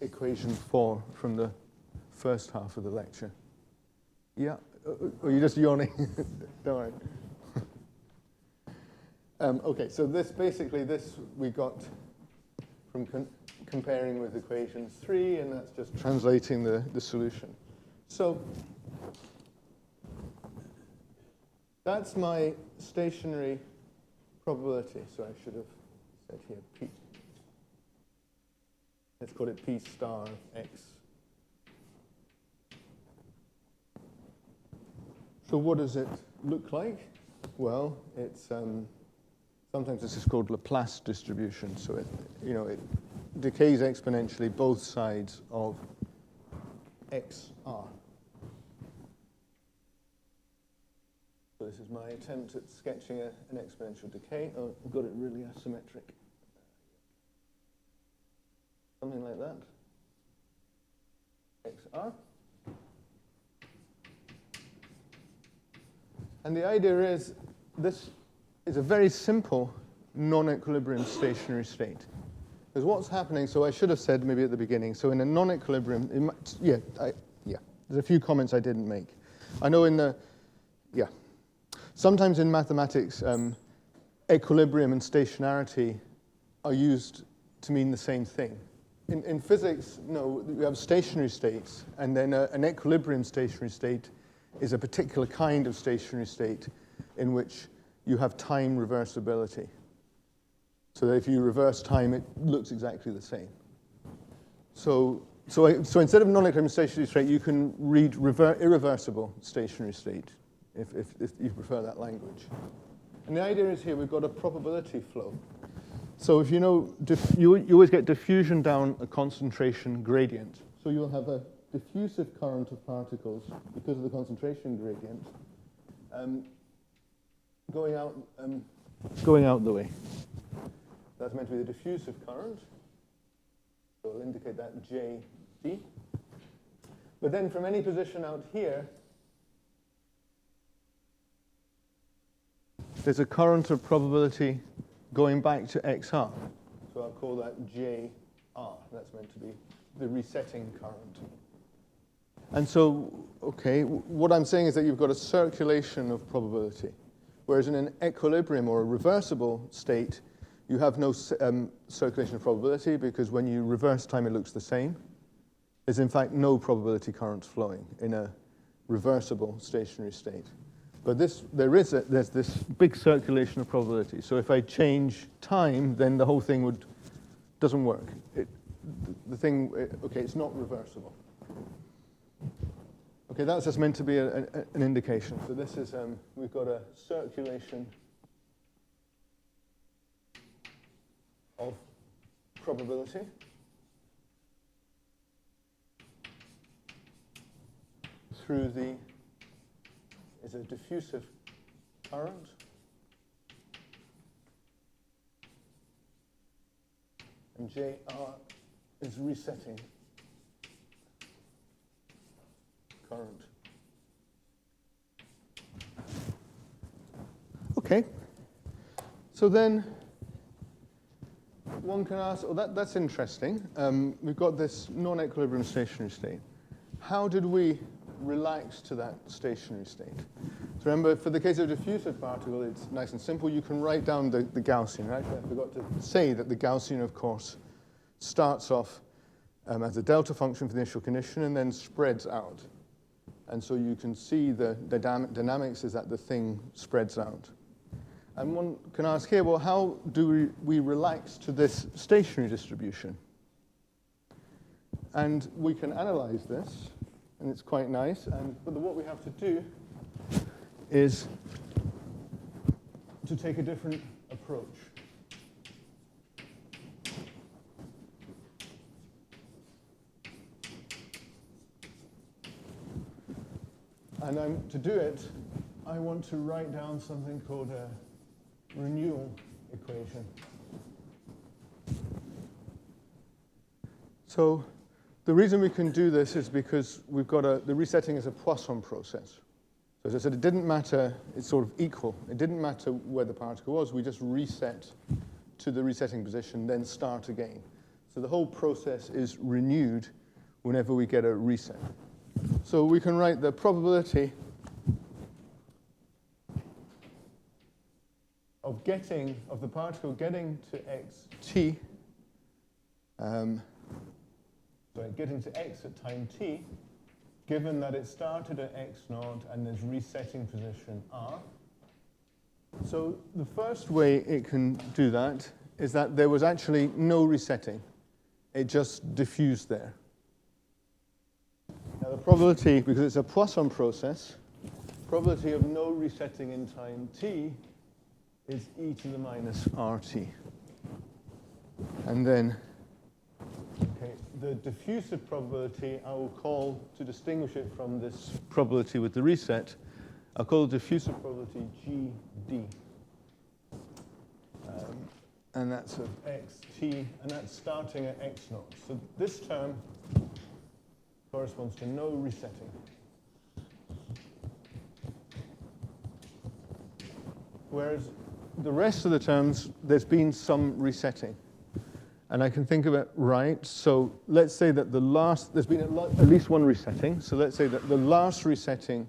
equation 4 from the first half of the lecture. Yeah? Or you're just yawning? Don't worry. Okay, so this we got from comparing with equation 3, and that's just translating the solution. So that's my stationary probability. So I should have said here P. Let's call it P star of x. So what does it look like? Well, it's sometimes this is called Laplace distribution. So it decays exponentially both sides of xr. So this is my attempt at sketching an exponential decay. Oh, I've got it really asymmetric. Something like that. xr. And the idea is this is a very simple non-equilibrium stationary state. Because what's happening, so I should have said maybe at the beginning, so in a non-equilibrium, there's a few comments I didn't make. I know sometimes in mathematics, equilibrium and stationarity are used to mean the same thing. In physics, no, we have stationary states, and then an equilibrium stationary state is a particular kind of stationary state in which you have time reversibility. So that if you reverse time, it looks exactly the same. So instead of non-equilibrium stationary state, you can read irreversible stationary state, if you prefer that language. And the idea is here we've got a probability flow. So if you know, you always get diffusion down a concentration gradient. So you'll have a diffusive current of particles because of the concentration gradient going out the way. That's meant to be the diffusive current. So I'll indicate that JD. But then from any position out here, there's a current of probability going back to XR. So I'll call that JR. That's meant to be the resetting current. And so, okay, what I'm saying is that you've got a circulation of probability. Whereas in an equilibrium or a reversible state, you have no circulation of probability because when you reverse time, it looks the same. There's in fact no probability currents flowing in a reversible stationary state. But there's this big circulation of probability. So if I change time, then the whole thing doesn't work. It's not reversible. Okay, that's just meant to be an indication. So this is, we've got a circulation of probability. Through is a diffusive current. And JR is resetting current. Okay. So then one can ask, that's interesting. We've got this non-equilibrium stationary state. How did we relax to that stationary state? So remember, for the case of a diffusive particle, it's nice and simple. You can write down the Gaussian, right? I forgot to say that the Gaussian, of course, starts off as a delta function for the initial condition and then spreads out. And so you can see the dynamics is that the thing spreads out. And one can ask here, well, how do we relax to this stationary distribution? And we can analyze this, and it's quite nice. But what we have to do is to take a different approach. And to do it, I want to write down something called a renewal equation. So the reason we can do this is because we've got the resetting is a Poisson process. So as I said, it didn't matter, it's sort of equal. It didn't matter where the particle was, we just reset to the resetting position, then start again. So the whole process is renewed whenever we get a reset. So we can write the probability of the particle getting to xt, getting to x at time t, given that it started at x0 and there's resetting position r. So the first way it can do that is that there was actually no resetting. It just diffused there. Now the probability, because it's a Poisson process, probability of no resetting in time t is e to the minus rt. And then, okay, the diffusive probability I will call, to distinguish it from this probability with the reset, I'll call the diffusive probability gd. And that's of xt, and that's starting at x0. So this term corresponds to no resetting. Whereas the rest of the terms, there's been some resetting. And I can think of it right. So let's say that there's been at least one resetting. So let's say that the last resetting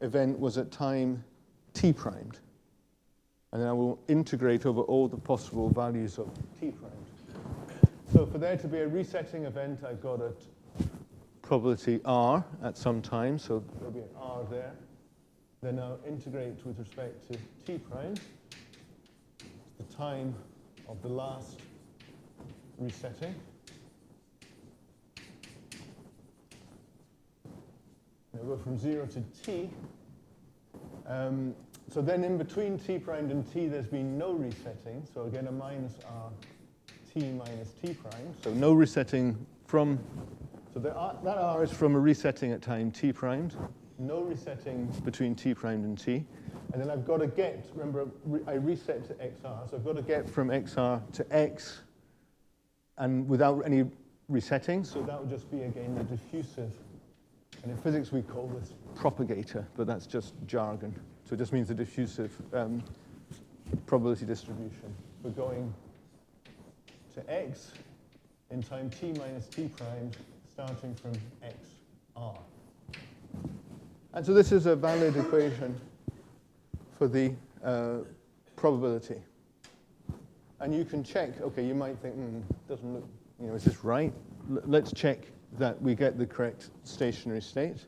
event was at time t primed. And then I will integrate over all the possible values of t primed. So for there to be a resetting event, I've got a probability r at some time. So there'll be an r there. Then I'll integrate with respect to t prime, the time of the last resetting. Now go from 0 to t. So then in between t primed and t, there's been no resetting. So again, a minus r t minus t prime. So no resetting from, so that r is from a resetting at time t primed. No resetting between t primed and t. And then I've got to get, remember, I reset to xr. So I've got to get from xr to x and without any resetting. So that would just be, again, the diffusive. And in physics, we call this propagator, but that's just jargon. So it just means the diffusive probability distribution. We're going to x in time t minus t prime, starting from xr. And so this is a valid equation for the probability. And you can check, okay, you might think, doesn't look, is this right? Let's check that we get the correct stationary state.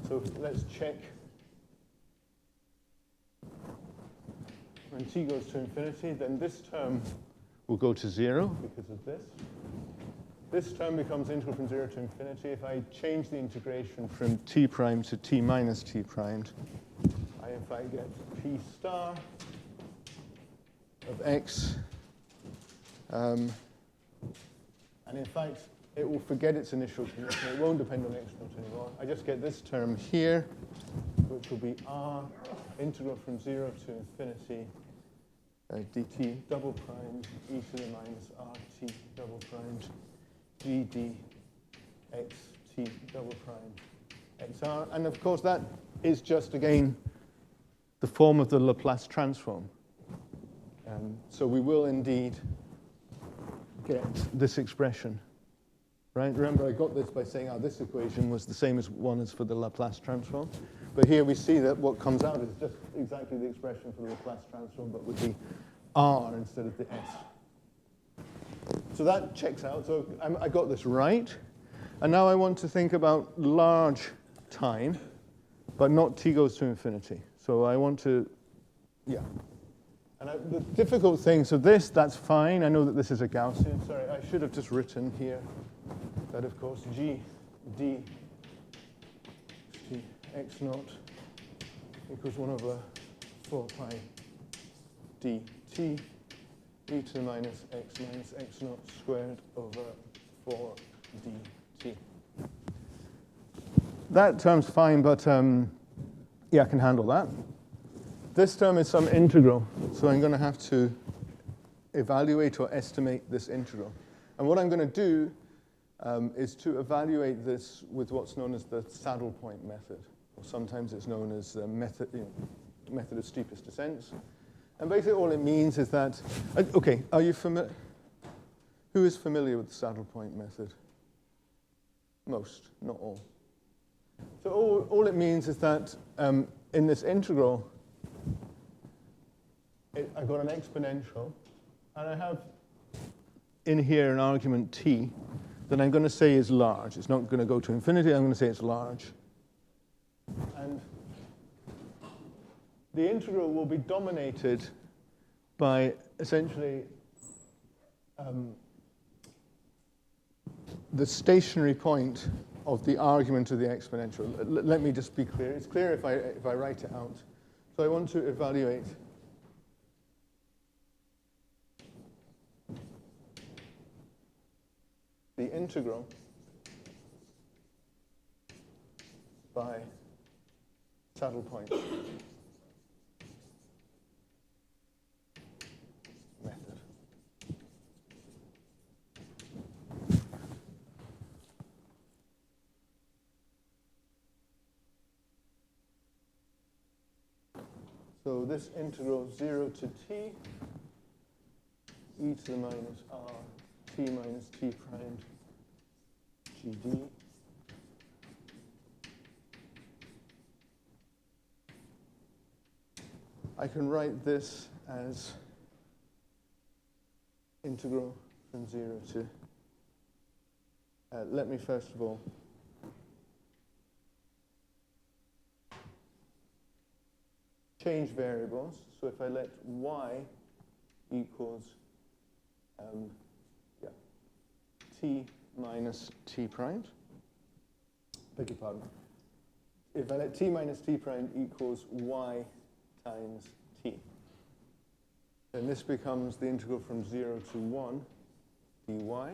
So let's check when t goes to infinity, then this term will go to 0 because of this. This term becomes integral from 0 to infinity. If I change the integration from t prime to t minus t primed, I in fact get p star of x. And in fact, it will forget its initial condition. It won't depend on x0 anymore. I just get this term here, which will be r integral from 0 to infinity dt double prime e to the minus rt double prime gd xt double prime xr. And of course, that is just, again, the form of the Laplace transform. So we will indeed get this expression. Right? Remember, I got this by saying, this equation was the same as one as for the Laplace transform. But here we see that what comes out is just exactly the expression for the Laplace transform, but with the r instead of the s. So that checks out. So I got this right. And now I want to think about large time, but not t goes to infinity. So I want to, And the difficult thing, so that's fine. I know that this is a Gaussian. Sorry, I should have just written here that, of course, g d t x0 equals 1 over 4 pi dt e to the minus x naught squared over 4 dt. That term's fine, but yeah, I can handle that. This term is some integral, so I'm going to have to evaluate or estimate this integral. And what I'm going to do is to evaluate this with what's known as the saddle point method, or sometimes it's known as the method of steepest descents. And basically all it means is that, okay, are you familiar? Who is familiar with the saddle point method? Most, not all. So all it means is that in this integral, I've got an exponential, and I have in here an argument t that I'm going to say is large. It's not going to go to infinity. I'm going to say it's large. And the integral will be dominated by essentially the stationary point of the argument of the exponential. Let me just be clear. It's clear if I write it out. So I want to evaluate the integral by saddle point method. So this integral 0 to t e to the minus r t minus t prime gd I can write this as integral from 0 to, let me first of all change variables. So if I let y equals t minus t prime, beg your pardon. If I let t minus t prime equals y times t, then this becomes the integral from 0 to 1 dy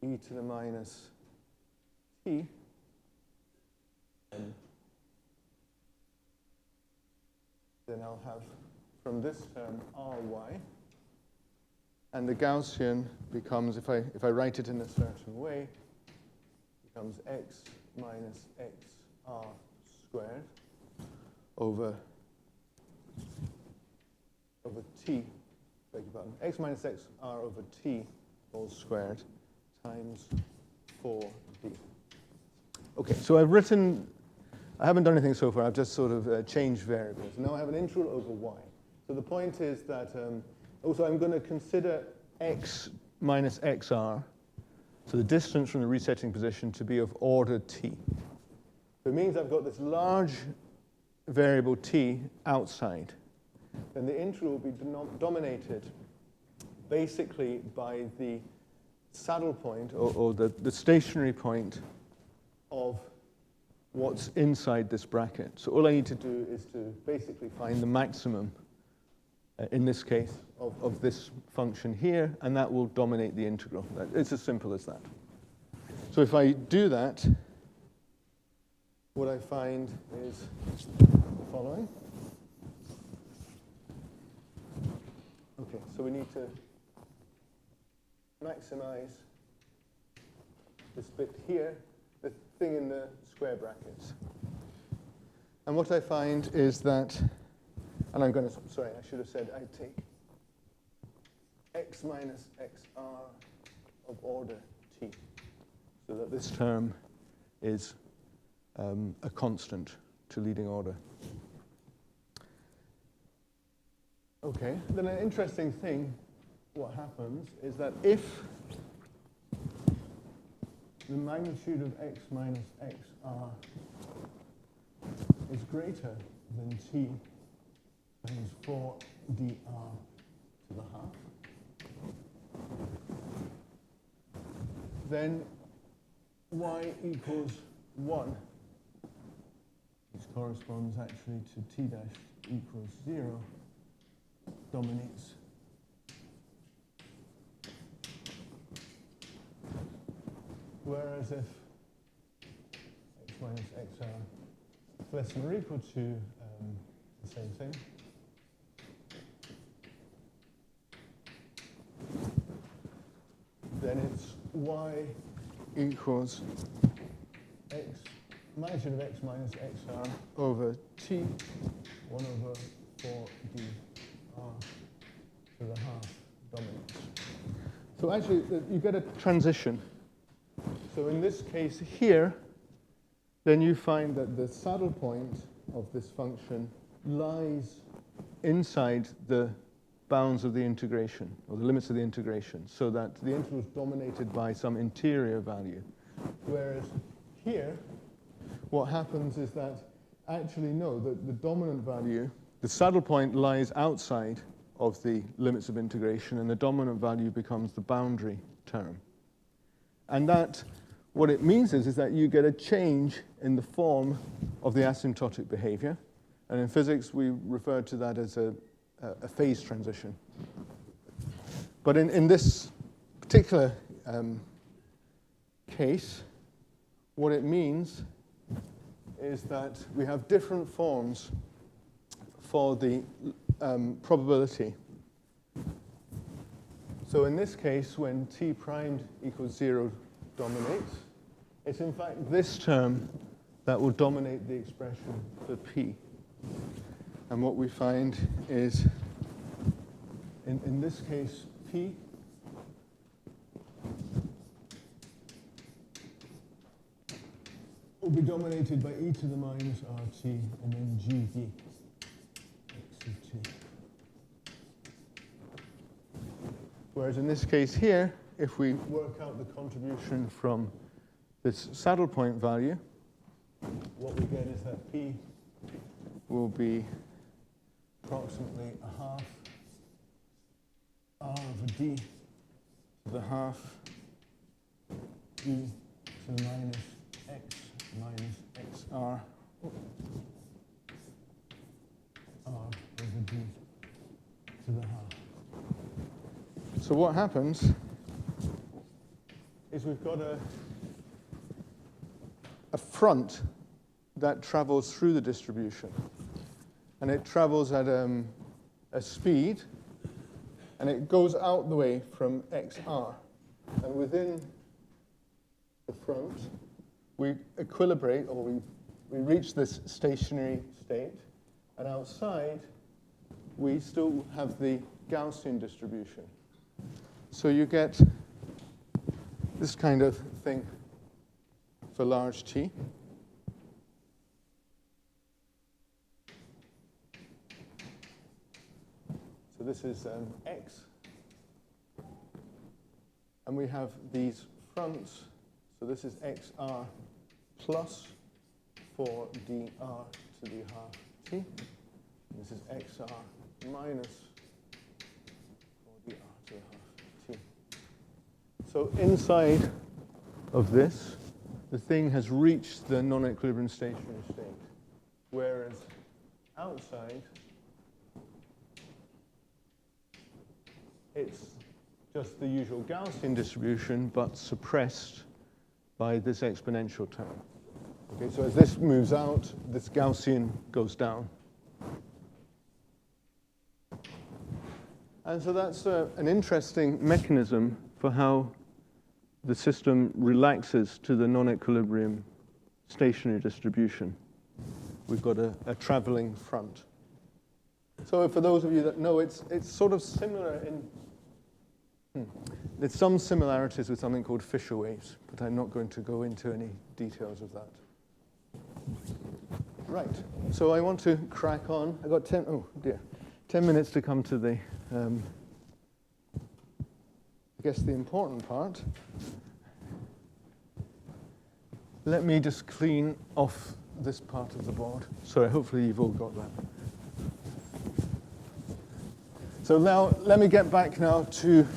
e to the minus t then I'll have from this term ry, and the Gaussian becomes, if I write it in a certain way, becomes x minus xr squared over t, beg your pardon, x minus xr over t all squared times 4d. Okay, so I haven't done anything so far. I've just sort of changed variables. Now I have an integral over y. So the point is that also I'm going to consider x minus xr, so the distance from the resetting position, to be of order t. So it means I've got this large variable t outside. Then the integral will be dominated basically by the saddle point or the stationary point of what's inside this bracket. So all I need to do is to basically find the maximum, in this case, of this function here, and that will dominate the integral. It's as simple as that. So if I do that, what I find is the following. Okay, so we need to maximize this bit here, the thing in the square brackets. And what I find is that, and I'm going to, sorry, I should have said I take x minus xr of order t, so that this term is a constant to leading order. Okay, then an interesting thing, what happens is that if the magnitude of x minus xr is greater than t times 4 dr to the half, then y equals 1 which corresponds actually to t dash equals 0, dominates. Whereas if x minus xr is less than or equal to the same thing, then it's y equals x, magnitude of x minus xr over t, 1 over 4 dr to the half dominates. So actually, you get a transition. So in this case here, then you find that the saddle point of this function lies inside the bounds of the integration, or the limits of the integration, so that the integral is dominated by some interior value. Whereas here, what happens is that actually, no, the dominant value, the saddle point lies outside of the limits of integration, and the dominant value becomes the boundary term. And that, what it means is that you get a change in the form of the asymptotic behavior. And in physics, we refer to that as a phase transition. But in this particular case, what it means is that we have different forms for the probability. So in this case, when t primed equals 0 dominates, it's in fact this term that will dominate the expression for p. And what we find is, in this case, p will be dominated by e to the minus rt and then gd x of t. Whereas in this case here, if we work out the contribution from this saddle point value, what we get is that p will be approximately a half r over d to the half e to the minus xr r over d to the half. So what happens is we've got a front that travels through the distribution. And it travels at a speed, and it goes out the way from xr. And within the front, we equilibrate, or we reach this stationary state. And outside, we still have the Gaussian distribution. So you get this kind of thing for large t. So this is x. And we have these fronts. So this is xr plus 4dr to the half t. This is xr minus 4dr to the half t. So inside of this, the thing has reached the non-equilibrium stationary state, whereas outside, it's just the usual Gaussian distribution, but suppressed by this exponential term. Okay, so as this moves out, this Gaussian goes down. And so that's an interesting mechanism for how the system relaxes to the non-equilibrium stationary distribution. We've got a traveling front. So for those of you that know, it's sort of similar in... There's some similarities with something called Fisher waves, but I'm not going to go into any details of that. Right, so I want to crack on. I got 10 minutes to come to the, I guess, the important part. Let me just clean off this part of the board. Sorry, hopefully you've all got that. So now, let me get back now to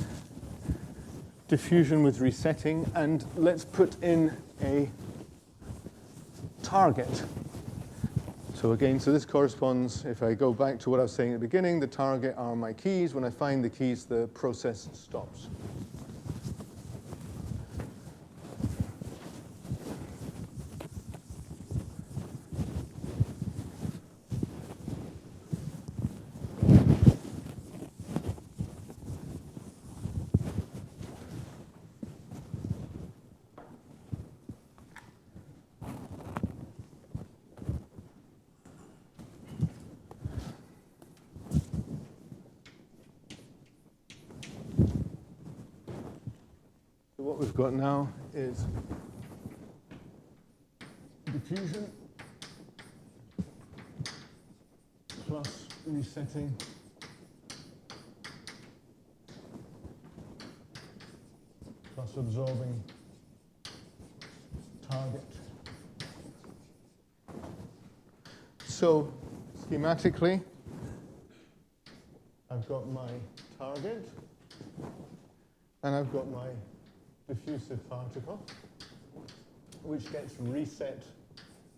diffusion with resetting, and let's put in a target. So again, so this corresponds, if I go back to what I was saying at the beginning, the target are my keys. When I find the keys, the process stops. What we've got now is diffusion plus resetting plus absorbing target. So schematically, I've got my target and I've got my diffusive particle, which gets reset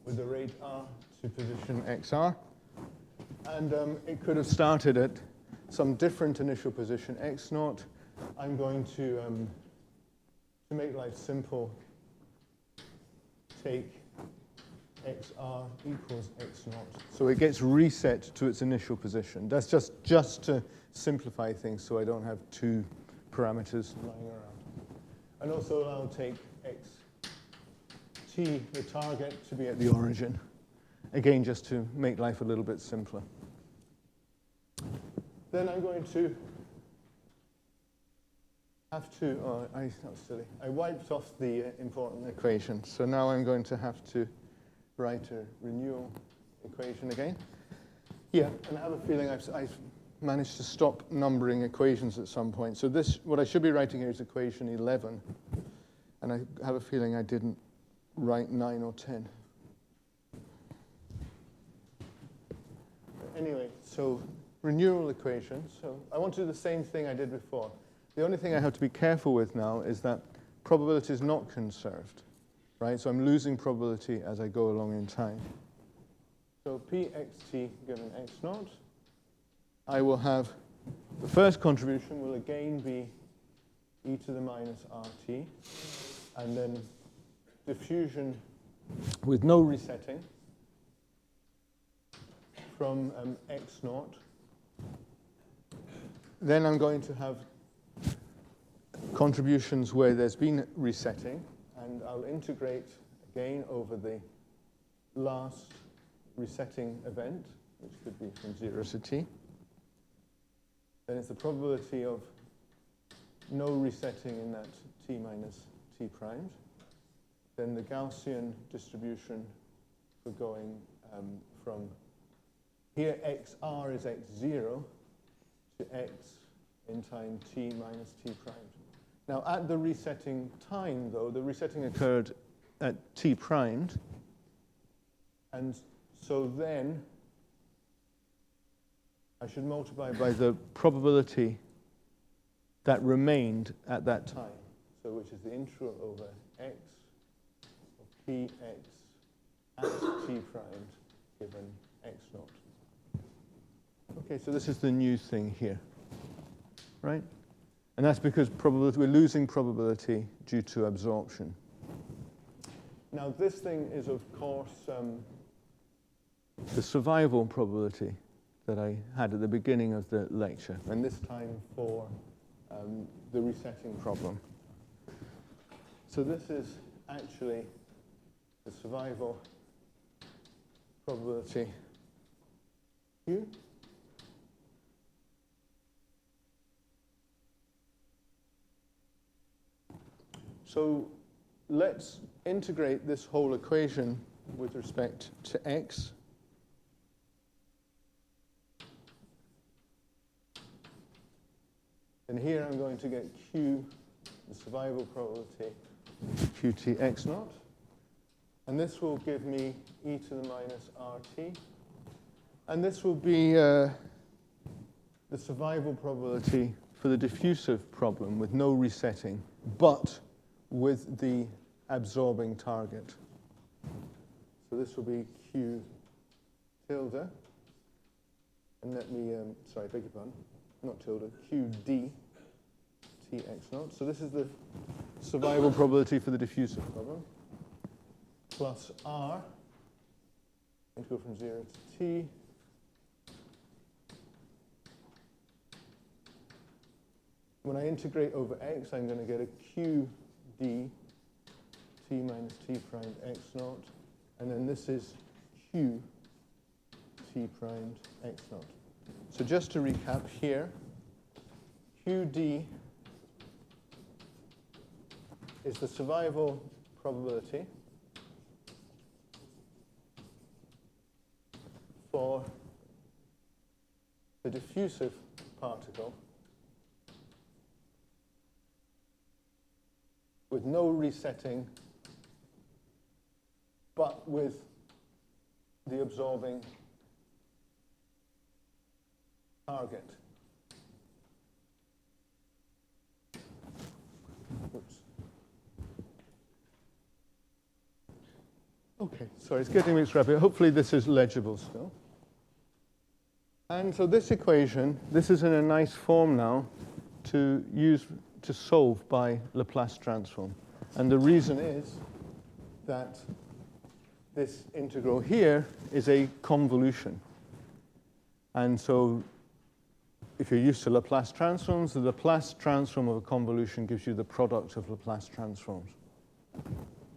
with the rate r to position xr. And it could have started at some different initial position, x0. I'm going to make life simple, take xr equals x0. So it gets reset to its initial position. That's just to simplify things so I don't have two parameters lying around. And also I'll take xt, the target, to be at the origin. Again, just to make life a little bit simpler. Then I'm going to have to, that was silly. I wiped off the important equation. So now I'm going to have to write a renewal equation again. Yeah, and I have a feeling I've managed to stop numbering equations at some point. So this, what I should be writing here is equation 11. And I have a feeling I didn't write 9 or 10. Anyway, so renewal equation. So I want to do the same thing I did before. The only thing I have to be careful with now is that probability is not conserved, right? So I'm losing probability as I go along in time. So pxt given x0. I will have, the first contribution will again be e to the minus rt, and then diffusion with no resetting from x0. Then I'm going to have contributions where there's been resetting, and I'll integrate again over the last resetting event, which could be from 0 to t. Then it's the probability of no resetting in that t minus t primed. Then the Gaussian distribution for going from here xr is x0 to x in time t minus t primed. Now at the resetting time, though, the resetting occurred at t primed, and so then I should multiply by the probability that remained at that time, so which is the integral over x of px at t primed given x0. Okay, so this is the new thing here, right? And that's because probability, we're losing probability due to absorption. Now this thing is, of course, the survival probability that I had at the beginning of the lecture, and this time for the resetting problem. So this is actually the survival probability Q. So let's integrate this whole equation with respect to x. And here I'm going to get Q, the survival probability, Qt x0. And this will give me e to the minus rt. And this will be the survival probability for the diffusive problem with no resetting, but with the absorbing target. So this will be Q tilde, and let me, sorry, beg your pardon, not tilde, QD Tx0. So this is the survival probability for the diffusive problem, plus R, integral from 0 to T, when I integrate over x, I'm going to get a QD T minus T primed x0, and then this is Q T primed x0. So just to recap here, QD is the survival probability for the diffusive particle with no resetting, but with the absorbing target. Oops. Okay, sorry, it's getting mixed up here. Hopefully this is legible still. And so this equation, this is in a nice form now to use to solve by Laplace transform. And the reason is that this integral here is a convolution. And so if you're used to Laplace transforms, the Laplace transform of a convolution gives you the product of Laplace transforms.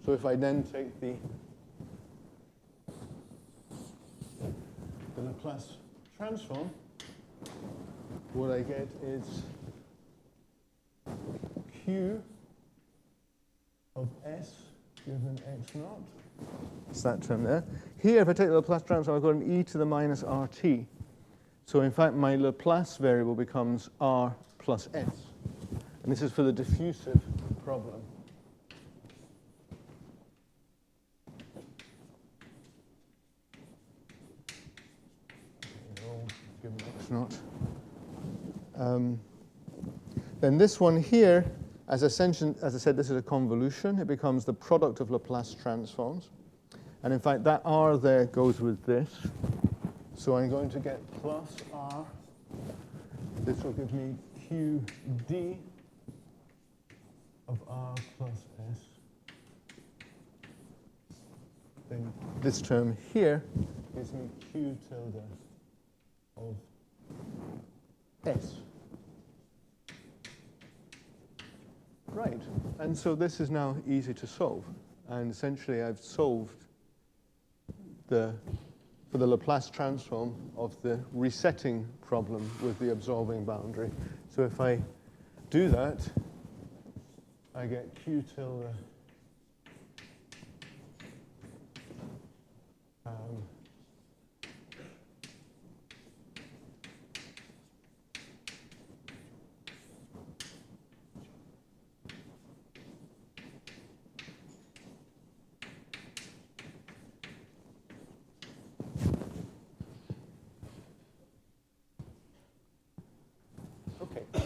So if I then take the Laplace transform, what I get is Q of S given x0. It's that term there. Here, if I take the Laplace transform, I've got an e to the minus RT. So in fact, my Laplace variable becomes R plus S. And this is for the diffusive problem. Given x0. Then this one here, as I said, this is a convolution. It becomes the product of Laplace transforms. And in fact, that R there goes with this. So I'm going to get plus R. This will give me QD of R plus S. Then this term here gives me Q tilde of S. Right, and so this is now easy to solve. And essentially I've solved for the Laplace transform of the resetting problem with the absorbing boundary. So if I do that, I get Q tilde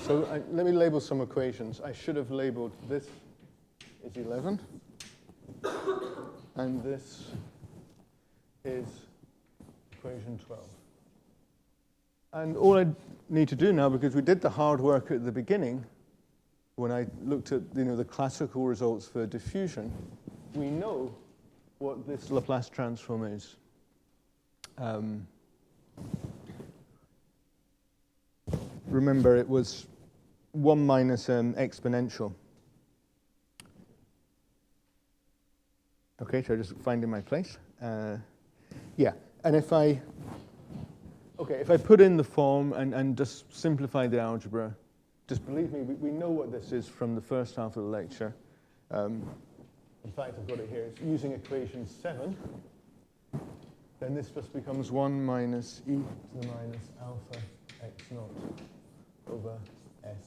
So let me label some equations. I should have labeled this is 11, and this is equation 12. And all I need to do now, because we did the hard work at the beginning, when I looked at the classical results for diffusion, we know what this Laplace transform is. Remember, it was 1 minus exponential. Okay, so just finding my place. Yeah, and if I put in the form and just simplify the algebra, just believe me, we know what this is from the first half of the lecture. In fact, I've got it here. It's using equation 7. Then this just becomes 1 minus e to the minus alpha x0 over S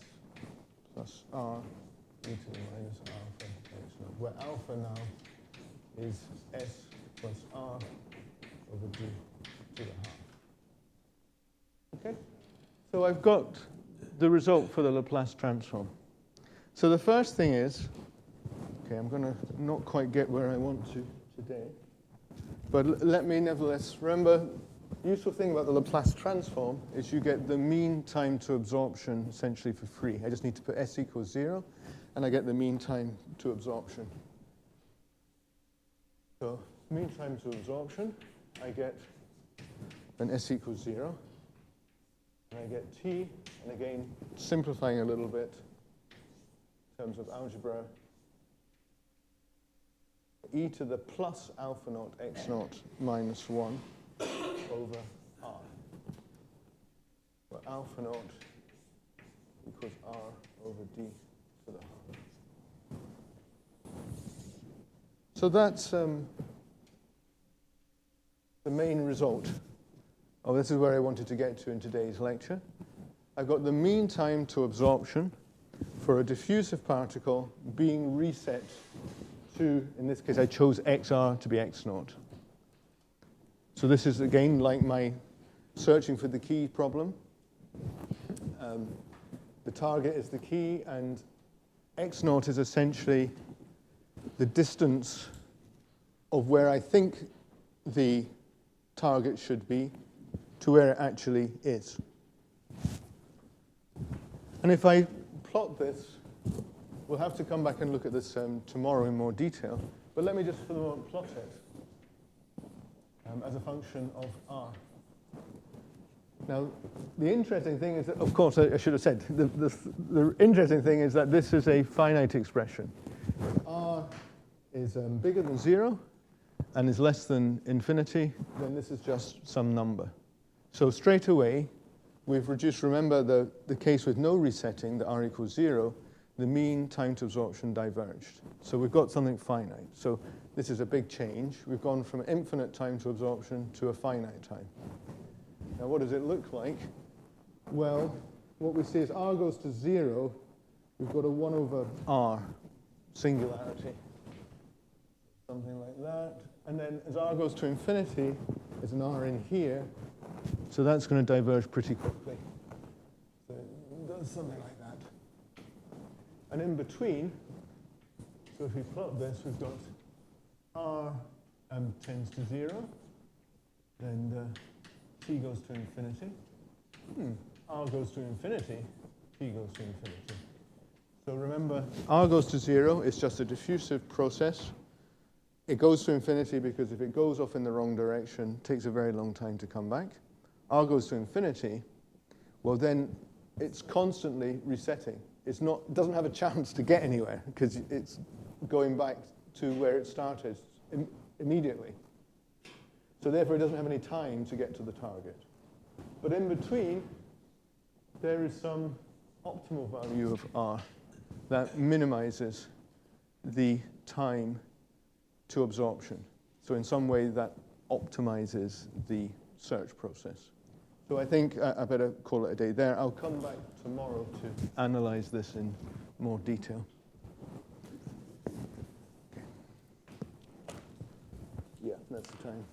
plus R e to the minus alpha x0, where alpha now is S plus R over d to the half. Okay? So I've got the result for the Laplace transform. So the first thing is, okay, I'm going to not quite get where I want to today, but let me nevertheless remember The useful thing about the Laplace transform is you get the mean time to absorption essentially for free. I just need to put s equals 0, and I get the mean time to absorption. So mean time to absorption, I get an s equals 0, and I get t, and again, simplifying a little bit in terms of algebra, e to the plus alpha naught x naught minus 1 over r, where alpha naught equals r over d to the half. So that's the main result. Oh, this is where I wanted to get to in today's lecture. I've got the mean time to absorption for a diffusive particle being reset to, in this case, I chose xr to be x naught. So this is, again, like my searching for the key problem. The target is the key, and x naught is essentially the distance of where I think the target should be to where it actually is. And if I plot this, we'll have to come back and look at this tomorrow in more detail, but let me just for the moment plot it as a function of r. Now, the interesting thing is that, of course, I should have said, the interesting thing is that this is a finite expression. R is bigger than 0 and is less than infinity, then this is just some number. So straight away, we've reduced, remember the case with no resetting, the r equals 0, the mean time to absorption diverged. So we've got something finite. So this is a big change. We've gone from infinite time to absorption to a finite time. Now what does it look like? Well, what we see is r goes to 0, we've got a 1 over r singularity. Something like that. And then as r goes to infinity, there's an r in here. So that's going to diverge pretty quickly. So it does something like that. And in between, so if we plot this, we've got r tends to 0, then t goes to infinity. R goes to infinity, t goes to infinity. So remember, r goes to 0, it's just a diffusive process. It goes to infinity because if it goes off in the wrong direction, it takes a very long time to come back. R goes to infinity, well then it's constantly resetting. It doesn't have a chance to get anywhere because it's going back to where it started immediately. So therefore it doesn't have any time to get to the target. But in between, there is some optimal value of r that minimizes the time to absorption. So in some way that optimizes the search process. So I think I better call it a day there. I'll come back tomorrow to analyze this in more detail. Okay. Yeah, that's the time.